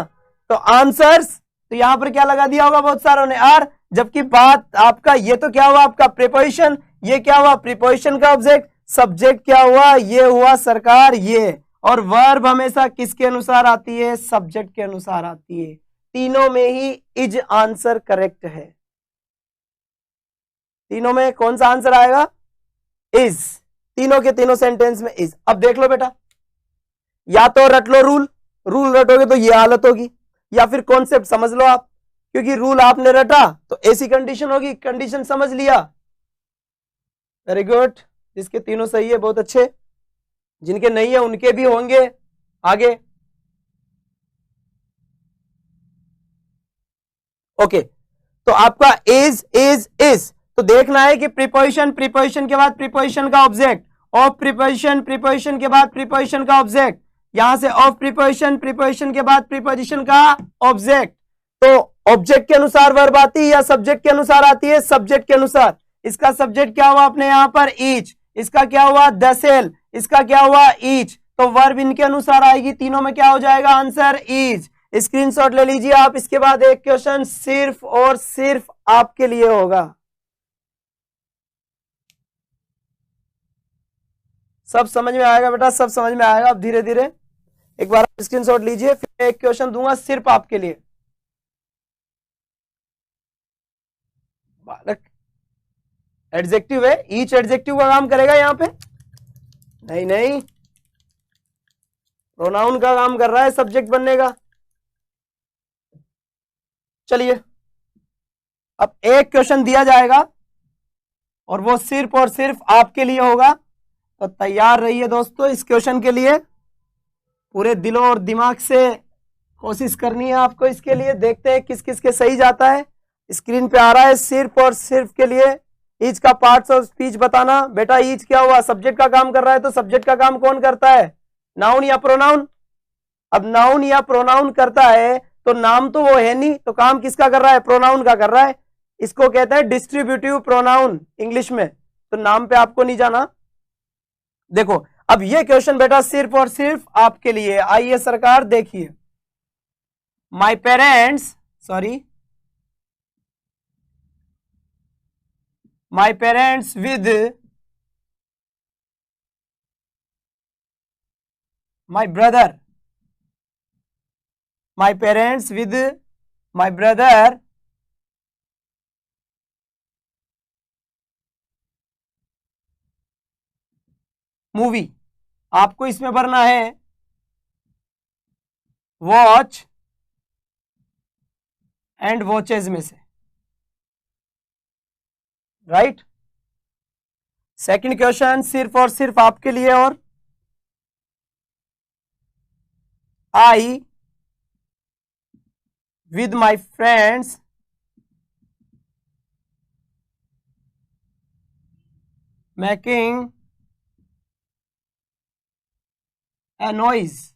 तो आंसर्स, तो यहां पर क्या लगा दिया होगा बहुत सारों ने, आर। जबकि बात आपका ये तो क्या हुआ, आपका प्रीपोजिशन, ये क्या हुआ, प्रीपोजिशन का ऑब्जेक्ट, सब्जेक्ट क्या हुआ, ये हुआ सरकार ये। और वर्ब हमेशा किसके अनुसार आती है, सब्जेक्ट के अनुसार आती है। तीनों में ही इज आंसर करेक्ट है, तीनों में कौन सा आंसर आएगा, इज, तीनों के तीनों सेंटेंस में इज। अब देख लो बेटा, या तो रट लो रूल, रूल रटोगे तो ये हालत होगी, या फिर कॉन्सेप्ट समझ लो आप, क्योंकि रूल आपने रटा तो ऐसी कंडीशन होगी, कंडीशन समझ लिया, वेरी गुड। जिसके तीनों सही है बहुत अच्छे, जिनके नहीं है उनके भी होंगे आगे। ओके, तो आपका इज, तो देखना है कि प्रीपोजिशन, प्रीपोजिशन के बाद प्रीपोजिशन का ऑब्जेक्ट, ऑफ प्रीपोजिशन, प्रीपोजिशन के बाद प्रीपोजिशन का ऑब्जेक्ट, यहां से ऑफ प्रीपोजिशन, प्रीपोजिशन के बाद प्रीपोजिशन का ऑब्जेक्ट। तो ऑब्जेक्ट के अनुसार वर्ब आती है या सब्जेक्ट के अनुसार आती है, सब्जेक्ट के अनुसार। इसका सब्जेक्ट क्या हुआ अपने यहां पर, ईच, इसका क्या हुआ, द सेल, इसका क्या हुआ, ईच। तो वर्ब इनके अनुसार आएगी, तीनों में क्या हो जाएगा आंसर, ईच। स्क्रीनशॉट ले लीजिए आप। इसके बाद एक क्वेश्चन सिर्फ और सिर्फ आपके लिए होगा, सब समझ में आएगा बेटा, सब समझ में आएगा। अब धीरे धीरे एक बार स्क्रीनशॉट लीजिए, फिर एक क्वेश्चन दूंगा सिर्फ आपके लिए। बालक एडजेक्टिव है, ईच एडजेक्टिव का काम करेगा यहां पे, नहीं नहीं, प्रोनाउन का काम कर रहा है सब्जेक्ट बनने का। चलिए, अब एक क्वेश्चन दिया जाएगा और वो सिर्फ और सिर्फ आपके लिए होगा, तो तैयार रहिए दोस्तों इस क्वेश्चन के लिए। पूरे दिलों और दिमाग से कोशिश करनी है आपको इसके लिए। देखते हैं किस किस के सही जाता है। स्क्रीन पे आ रहा है, सिर्फ और सिर्फ के लिए ईच का पार्ट्स ऑफ स्पीच बताना। बेटा ईच क्या हुआ, सब्जेक्ट का काम कर रहा है, तो सब्जेक्ट का काम कौन करता है, नाउन या प्रोनाउन। अब नाउन या प्रोनाउन करता है तो नाम तो वो है नहीं, तो काम किसका कर रहा है, प्रोनाउन का कर रहा है। इसको कहते हैं डिस्ट्रीब्यूटिव प्रोनाउन इंग्लिश में, तो नाम पे आपको नहीं जाना। देखो अब ये क्वेश्चन बेटा सिर्फ और सिर्फ आपके लिए। आइए सरकार देखिए, my parents, sorry, my parents with my brother, my parents with my brother movie. आपको इसमें भरना है वॉच एंड वॉचेज में से, राइट। सेकंड क्वेश्चन सिर्फ और सिर्फ आपके लिए, और I with my friends making a noise.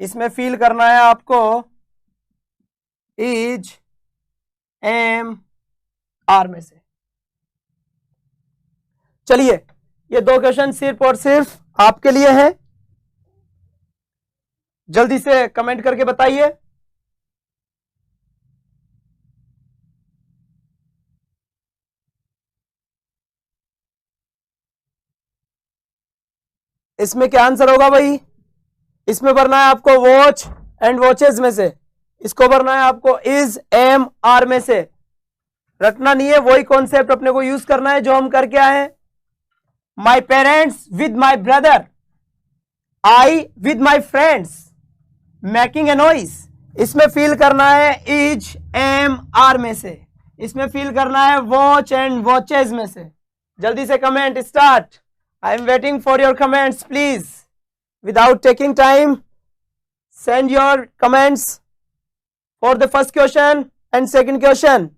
इसमें फील करना है आपको इज, एम, आर में से। चलिए ये दो क्वेश्चन सिर्फ और सिर्फ आपके लिए हैं, जल्दी से कमेंट करके बताइए। इसमें क्या आंसर होगा भाई? इसमें भरना है आपको वॉच एंड वॉचेज में से, इसको भरना है आपको इज, एम, आर में से। रटना नहीं है, वही कॉन्सेप्ट अपने को यूज करना है जो हम करके आए हैं। My parents with my brother, I with my friends, making a noise. इसमें फील करना है इज, एम, आर में से। इसमें फील करना है वॉच एंड वॉचेज में से। जल्दी से comment start. I am waiting for your comments please, without taking time send your comments for the first question and second question.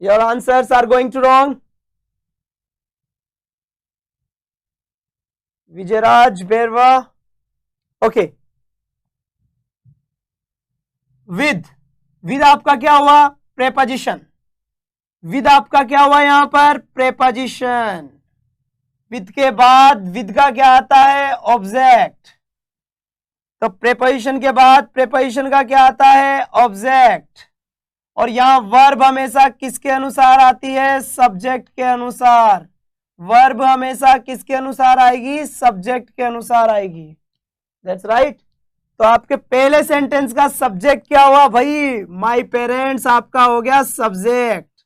Your answers are going to wrong. Vijayaraj Berwa. Okay. with आपका क्या हुआ? preposition. with आपका क्या हुआ यहां पर? preposition. विद के बाद विद का क्या आता है? ऑब्जेक्ट। तो प्रेपोजिशन के बाद प्रेपोजिशन का क्या आता है? ऑब्जेक्ट। और यहां वर्ब हमेशा किसके अनुसार आती है? सब्जेक्ट के अनुसार। वर्ब हमेशा किसके अनुसार आएगी? सब्जेक्ट के अनुसार आएगी। That's right. तो आपके पहले सेंटेंस का सब्जेक्ट क्या हुआ भाई? माय पेरेंट्स आपका हो गया सब्जेक्ट,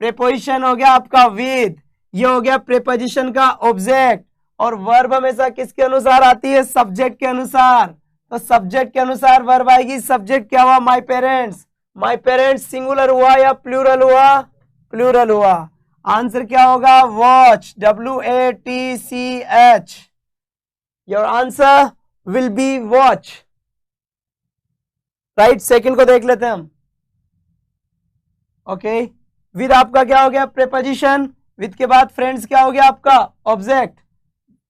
प्रेपोजिशन हो गया आपका विद, ये हो गया प्रेपोजिशन का ऑब्जेक्ट। और वर्ब हमेशा किसके अनुसार आती है? सब्जेक्ट के अनुसार। तो सब्जेक्ट के अनुसार वर्ब आएगी। सब्जेक्ट क्या हुआ? My parents. My parents singular हुआ या प्लूरल हुआ? प्लूरल हुआ। आंसर क्या होगा? Watch, WATCH। Your answer will be watch. Right. Second को देख लेते हैं हम। ओके। विद आपका क्या हो गया? प्रेपोजिशन। विद के बाद फ्रेंड्स क्या हो गया आपका? ऑब्जेक्ट।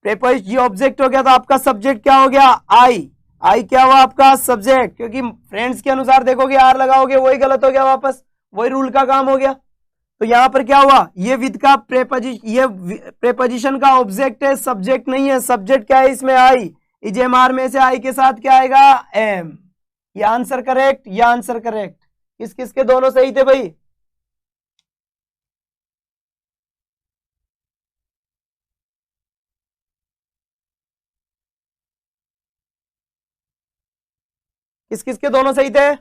प्रेपोजिशन ऑब्जेक्ट हो गया तो आपका सब्जेक्ट क्या हो गया? आई। आई क्या हुआ आपका? सब्जेक्ट। क्योंकि फ्रेंड्स के अनुसार देखोगे आर लगाओगे, वही गलत हो गया, वापस वही रूल का काम हो गया। तो यहां पर क्या हुआ? ये विद का प्रेपोजिशन का ऑब्जेक्ट है, सब्जेक्ट नहीं है। सब्जेक्ट क्या है इसमें? आई। इज, एम, आर में से आई के साथ क्या आएगा? एम। ये आंसर करेक्ट, ये आंसर करेक्ट। किस किस के दोनों सही थे भाई? किस किस के दोनों सही थे?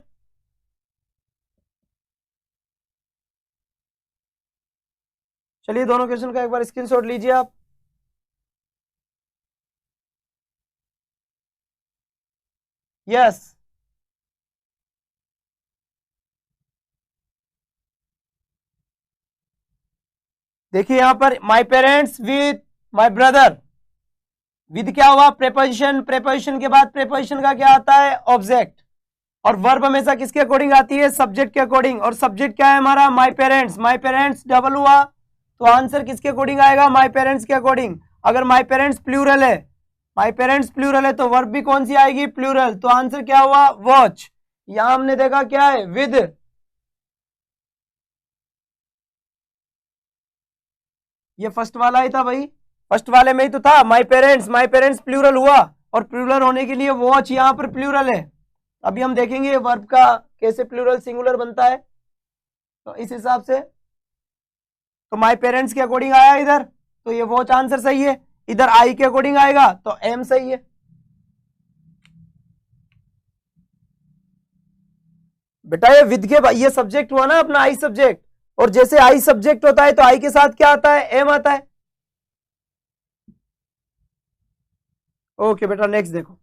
चलिए दोनों क्वेश्चन का एक बार स्क्रीनशॉट लीजिए आप। यस। देखिए यहां पर my parents with my brother, with क्या हुआ? प्रेपोजिशन। प्रेपोजिशन के बाद प्रेपोजिशन का क्या आता है? ऑब्जेक्ट। और वर्ब हमेशा किसके अकॉर्डिंग आती है? सब्जेक्ट के अकॉर्डिंग। और सब्जेक्ट क्या है हमारा? My parents. My parents double हुआ तो आंसर किसके अकॉर्डिंग आएगा? माय पेरेंट्स के अकॉर्डिंग। अगर माय पेरेंट्स प्लूरल है, माय पेरेंट्स प्लूरल है तो वर्ब भी कौन सी आएगी? प्लूरल। तो आंसर क्या हुआ? वॉच। यहां हमने देखा क्या है? विद। ये फर्स्ट वाला ही था भाई, फर्स्ट वाले में ही तो था माय पेरेंट्स प्लूरल हुआ और प्लूरल होने के लिए वॉच यहां पर प्लूरल है। अभी हम देखेंगे वर्ब का कैसे प्लूरल सिंगुलर बनता है। तो इस हिसाब से तो माय पेरेंट्स के अकॉर्डिंग आया इधर, तो ये वॉच आंसर सही है। इधर आई के अकॉर्डिंग आएगा तो एम सही है। बेटा ये विद के ये सब्जेक्ट हुआ ना अपना आई सब्जेक्ट, और जैसे आई सब्जेक्ट होता है तो आई के साथ क्या आता है? एम आता है। ओके बेटा नेक्स्ट देखो।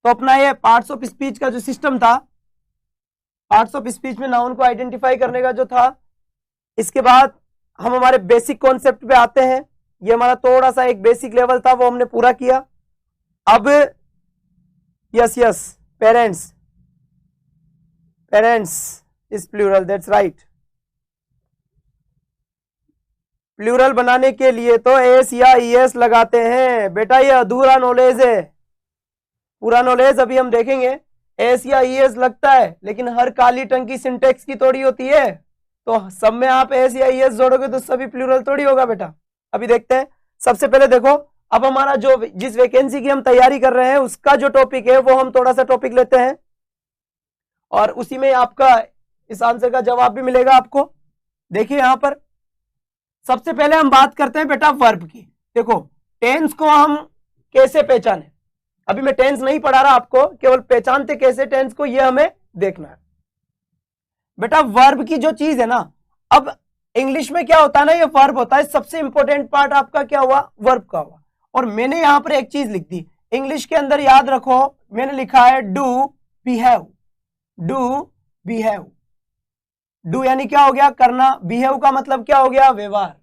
तो अपना ये पार्ट्स ऑफ स्पीच का जो सिस्टम था, पार्ट्स ऑफ स्पीच में नाउन को आइडेंटिफाई करने का जो था, इसके बाद हम हमारे बेसिक कॉन्सेप्ट पे आते हैं। ये हमारा थोड़ा सा एक बेसिक लेवल था, वो हमने पूरा किया। अब yes yes, parents, parents is plural, that's right. Plural बनाने के लिए तो एस या ईएस लगाते हैं बेटा, ये अधूरा नॉलेज है, पूरा नॉलेज अभी हम देखेंगे। एस या ईएस लगता है, लेकिन हर काली टंकी सिंटेक्स की थोड़ी होती है, तो सब में आप एस या ईएस जोड़ोगे तो सभी प्लूरल थोड़ी होगा बेटा। अभी देखते हैं। सबसे पहले देखो, अब हमारा जो जिस वैकेंसी की हम तैयारी कर रहे हैं उसका जो टॉपिक है वो हम थोड़ा सा टॉपिक लेते हैं, और उसी में आपका इस आंसर का जवाब भी मिलेगा आपको। देखिए यहां पर सबसे पहले हम बात करते हैं बेटा वर्ब की। देखो टेंस को हम कैसे पहचाने, अभी मैं टेंस नहीं पढ़ा रहा आपको, केवल पहचानते कैसे टेंस को, ये हमें देखना है बेटा। वर्ब की जो चीज है ना, अब इंग्लिश में क्या होता है ना, ये वर्ब होता है, सबसे इंपॉर्टेंट पार्ट आपका क्या हुआ, वर्ब का हुआ। और मैंने यहां पर एक चीज लिख दी इंग्लिश के अंदर, याद रखो मैंने लिखा है do behave, do behave. Do यानी क्या हो गया, करना, बिहेव का मतलब क्या हो गया, व्यवहार।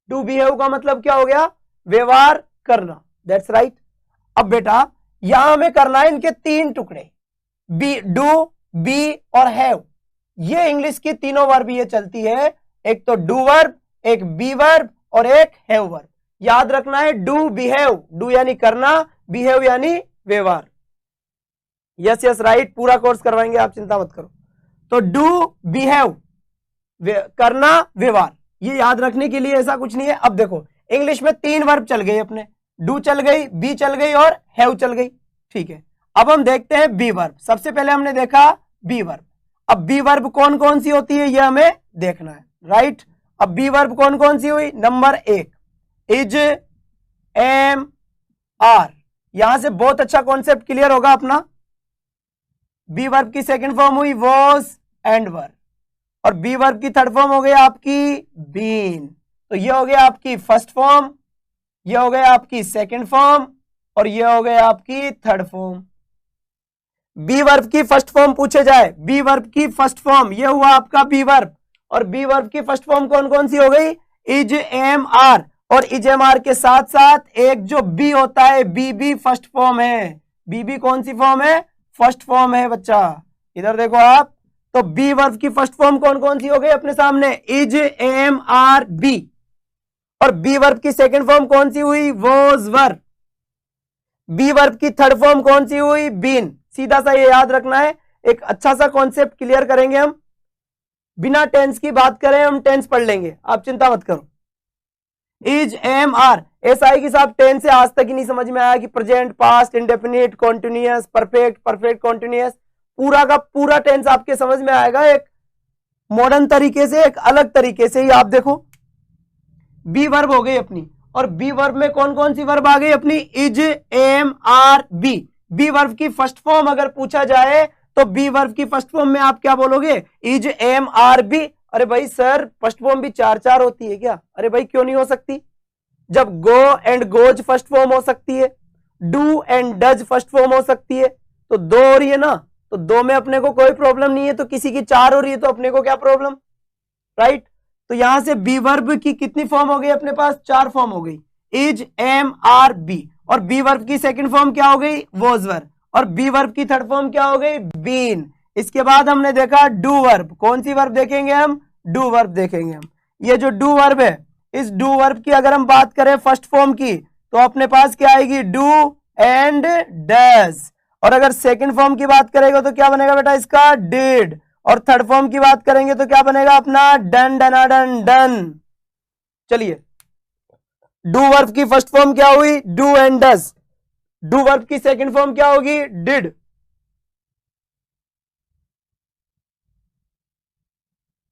डू बिहेव का मतलब क्या हो गया, व्यवहार करना, दैट्स राइट। अब बेटा यहां हमें करना है इनके तीन टुकड़े, बी, डू, बी और हैव। ये इंग्लिश की तीनों वर्ब ये चलती है, एक तो डू वर्ब, एक बी वर्ब और एक हैव वर्ब। याद रखना है डू बिहेव, डू यानी करना, बिहेव यानी व्यवहार। यस यस राइट, पूरा कोर्स करवाएंगे आप, चिंता मत करो। तो डू बिहेव, करना, व्यवहार, ये याद रखने के लिए ऐसा कुछ नहीं है। अब देखो इंग्लिश में तीन वर्ब चल गई अपने, डू चल गई, बी चल गई और हैव चल गई, ठीक है। अब हम देखते हैं बी वर्ब। सबसे पहले हमने देखा बी वर्ब। अब बी वर्ब कौन कौन सी होती है ये हमें देखना है, राइट। अब बी वर्ब कौन कौन सी हुई, नंबर एक इज, एम, आर। यहां से बहुत अच्छा कॉन्सेप्ट क्लियर होगा अपना। बी वर्ब की सेकंड फॉर्म हुई वॉज एंड वर, और बी वर्ब की थर्ड फॉर्म हो गई आपकी बीन। तो ये हो गया आपकी फर्स्ट फॉर्म, ये हो गया आपकी सेकंड फॉर्म और ये हो गया आपकी थर्ड फॉर्म। बी वर्ब की फर्स्ट फॉर्म पूछे जाए, बी वर्ब की फर्स्ट फॉर्म ये हुआ आपका बी वर्ब, और बी वर्ब की फर्स्ट फॉर्म कौन कौन सी हो गई, इज, एम, आर। और इज, एम, आर के साथ साथ एक जो बी होता है, बी भी फर्स्ट फॉर्म है। बी भी कौन सी फॉर्म है, फर्स्ट फॉर्म है बच्चा। इधर देखो आप, तो बी वर्ब की फर्स्ट फॉर्म कौन कौन सी हो गई अपने सामने, इज, एम, आर, बी। और बी वर्ब की सेकंड फॉर्म कौन सी हुई, वॉज, वर। बी वर्ब की थर्ड फॉर्म कौन सी हुई, बीन। सीधा सा ये याद रखना है, एक अच्छा सा कॉन्सेप्ट क्लियर करेंगे हम, बिना टेंस की बात करें हम टेंस पढ़ लेंगे, आप चिंता मत करो। इज, एम, आर, ऐसा है कि साहब टेंस से आज तक ही नहीं समझ में आया कि present, past, indefinite, continuous, perfect, perfect continuous, पूरा का पूरा टेंस आपके समझ में आएगा एक मॉडर्न तरीके से, एक अलग तरीके से ही। आप देखो बी वर्ब हो गई अपनी, और बी वर्ब में कौन कौन सी वर्ब आ गई अपनी, is, am, are, be. Be verb की फर्स्ट फॉर्म अगर पूछा जाए तो बी वर्ब की फर्स्ट फॉर्म में आप क्या बोलोगे, इज, एम, आर, बी। अरे भाई सर फर्स्ट फॉर्म भी चार चार होती है क्या, अरे भाई क्यों नहीं हो सकती, जब go and goes first form हो सकती है, do and does first form हो सकती है, तो दो हो रही है ना, तो दो में अपने को कोई प्रॉब्लम नहीं है, तो किसी की चार हो रही है तो अपने को क्या प्रॉब्लम, राइट। तो यहां से बी वर्ब की कितनी फॉर्म हो गई अपने पास, चार फॉर्म हो गई, इज, एम, आर, बी। और बी वर्ब की सेकंड फॉर्म क्या हो गई, वॉज वर। और बी वर्ब की थर्ड फॉर्म क्या हो गई, बीन। इसके बाद हमने देखा डू वर्ब, कौन सी वर्ब देखेंगे हम, डू वर्ब देखेंगे हम। ये जो डू वर्ब है, इस डू वर्ब की अगर हम बात करें फर्स्ट फॉर्म की, तो अपने पास क्या आएगी, डू एंड डज। और अगर सेकंड फॉर्म की बात करेंगे तो क्या बनेगा बेटा इसका, डिड। और थर्ड फॉर्म की बात करेंगे तो क्या बनेगा अपना, डन, डना, डन, डन। चलिए डू वर्ब की फर्स्ट फॉर्म क्या हुई, do and does. Do verb की सेकंड फॉर्म क्या होगी, डिड।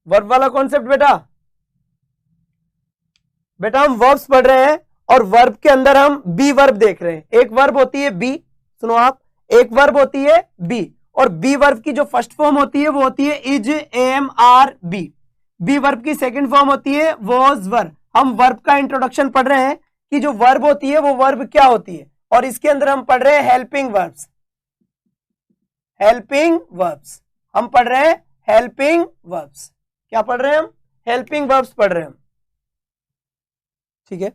वर्ब वाला कॉन्सेप्ट बेटा हम वर्ब्स पढ़ रहे हैं, और वर्ब के अंदर हम बी वर्ब देख रहे हैं। एक वर्ब होती है बी, सुनो आप, एक वर्ब होती है बी, और बी वर्ब की जो फर्स्ट फॉर्म होती है वो होती है is, am, are, be. Be verb की सेकंड फॉर्म होती है वॉज, वर। हम वर्ब का इंट्रोडक्शन पढ़ रहे हैं कि जो वर्ब होती है वो वर्ब क्या होती है, और इसके अंदर हम पढ़ रहे हैं हेल्पिंग वर्ब्स, हेल्पिंग वर्ब्स। हम पढ़ रहे हैं हेल्पिंग वर्ब्स। क्या पढ़ रहे हैं हम, हेल्पिंग वर्ब्स पढ़ रहे हैं हम, ठीक है।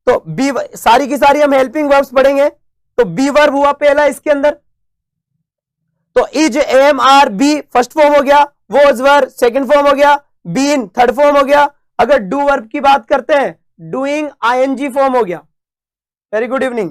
तो बी सारी की सारी हम हेल्पिंग वर्ब्स पढ़ेंगे। तो बी वर्ब हुआ पहला इसके अंदर, तो is, am, are, be first form हो गया, वॉज, वर सेकंड फॉर्म हो गया, बीन थर्ड फॉर्म हो गया। अगर डू वर्ब की बात करते हैं, डूइंग आईएनजी फॉर्म हो गया। Very good evening.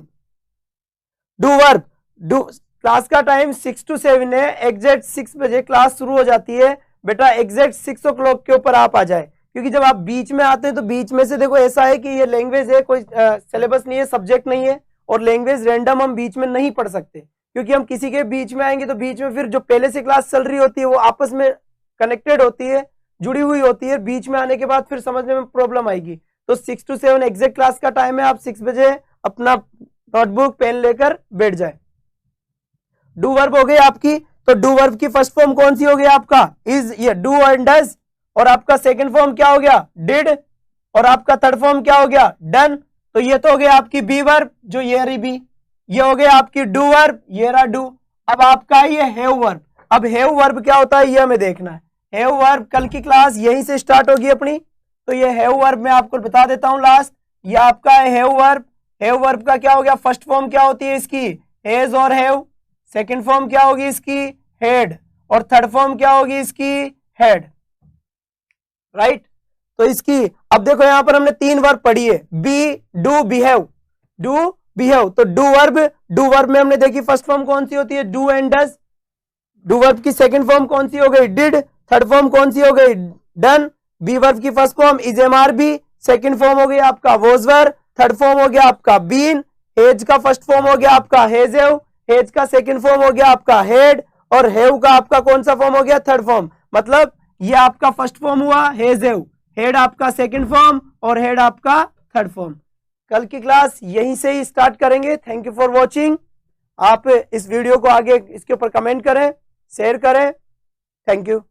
Do verb, do, class का टाइम 6 to 7 है, एग्जैक्ट 6 बजे क्लास शुरू हो जाती है बेटा, एग्जैक्ट 6 o'clock के ऊपर आप आ जाए, क्योंकि जब आप बीच में आते हैं तो बीच में से देखो ऐसा है कि ये लैंग्वेज है, कोई सिलेबस नहीं है, सब्जेक्ट नहीं है, और लैंग्वेज रैंडम हम बीच में नहीं पढ़ सकते, क्योंकि हम किसी के बीच में आएंगे तो बीच में फिर जो पहले से क्लास चल रही होती है वो आपस में कनेक्टेड होती है, जुड़ी हुई होती है, बीच में आने के बाद फिर समझने में प्रॉब्लम आएगी। तो 6 to 7 एग्जैक्ट क्लास का टाइम है, आप 6 बजे अपना नोटबुक पेन लेकर बैठ जाए। डू वर्ब हो गई आपकी, तो डू वर्ब की फर्स्ट फॉर्म कौन सी हो गई आपका, इज, ये डू एंड डज, और आपका सेकंड फॉर्म क्या हो गया, डिड, और आपका थर्ड फॉर्म क्या हो गया, डन। तो ये तो हो गया आपकी बी वर्ब, जो ये रही बी, ये हो गया आपकी डू वर्ब, ये रहा डू। अब आपका ये हैव वर्ब, अब हैव वर्ब क्या होता है ये हमें देखना है। हैव वर्ब कल की क्लास यहीं से स्टार्ट होगी अपनी, तो ये हैव वर्ब मैं आपको बता देता हूं लास्ट, ये आपका है हैव वर्ब। हैव वर्ब का क्या हो गया, फर्स्ट फॉर्म क्या होती है इसकी, हैज और हैव, सेकंड फॉर्म क्या होगी इसकी, हैड, और थर्ड फॉर्म क्या होगी इसकी, हैड, राइट। तो इसकी अब देखो यहां पर हमने 3 वर्ब पढ़ी है, be, do, behave, do, behave. तो डू वर्ब में हमने देखी फर्स्ट फॉर्म कौन सी होती है, do and does. Do verb की सेकंड फॉर्म कौन सी हो गई, डिड, थर्ड फॉर्म कौन सी हो गई, डन। बी वर्ब की first form is am are be, second form हो गया आपका वॉज वर, थर्ड फॉर्म हो गया आपका बीन। हेज का फर्स्ट फॉर्म हो गया आपका हेजेव, हेज का सेकंड फॉर्म हो गया आपका हेड, और हेव का आपका कौन सा फॉर्म हो गया, थर्ड फॉर्म। मतलब ये आपका फर्स्ट फॉर्म हुआ हेजेव, हेड आपका सेकंड फॉर्म, और हेड आपका थर्ड फॉर्म। कल की क्लास यहीं से ही स्टार्ट करेंगे। Thank you for watching. आप इस वीडियो को आगे इसके ऊपर कमेंट करें, शेयर करें। Thank you.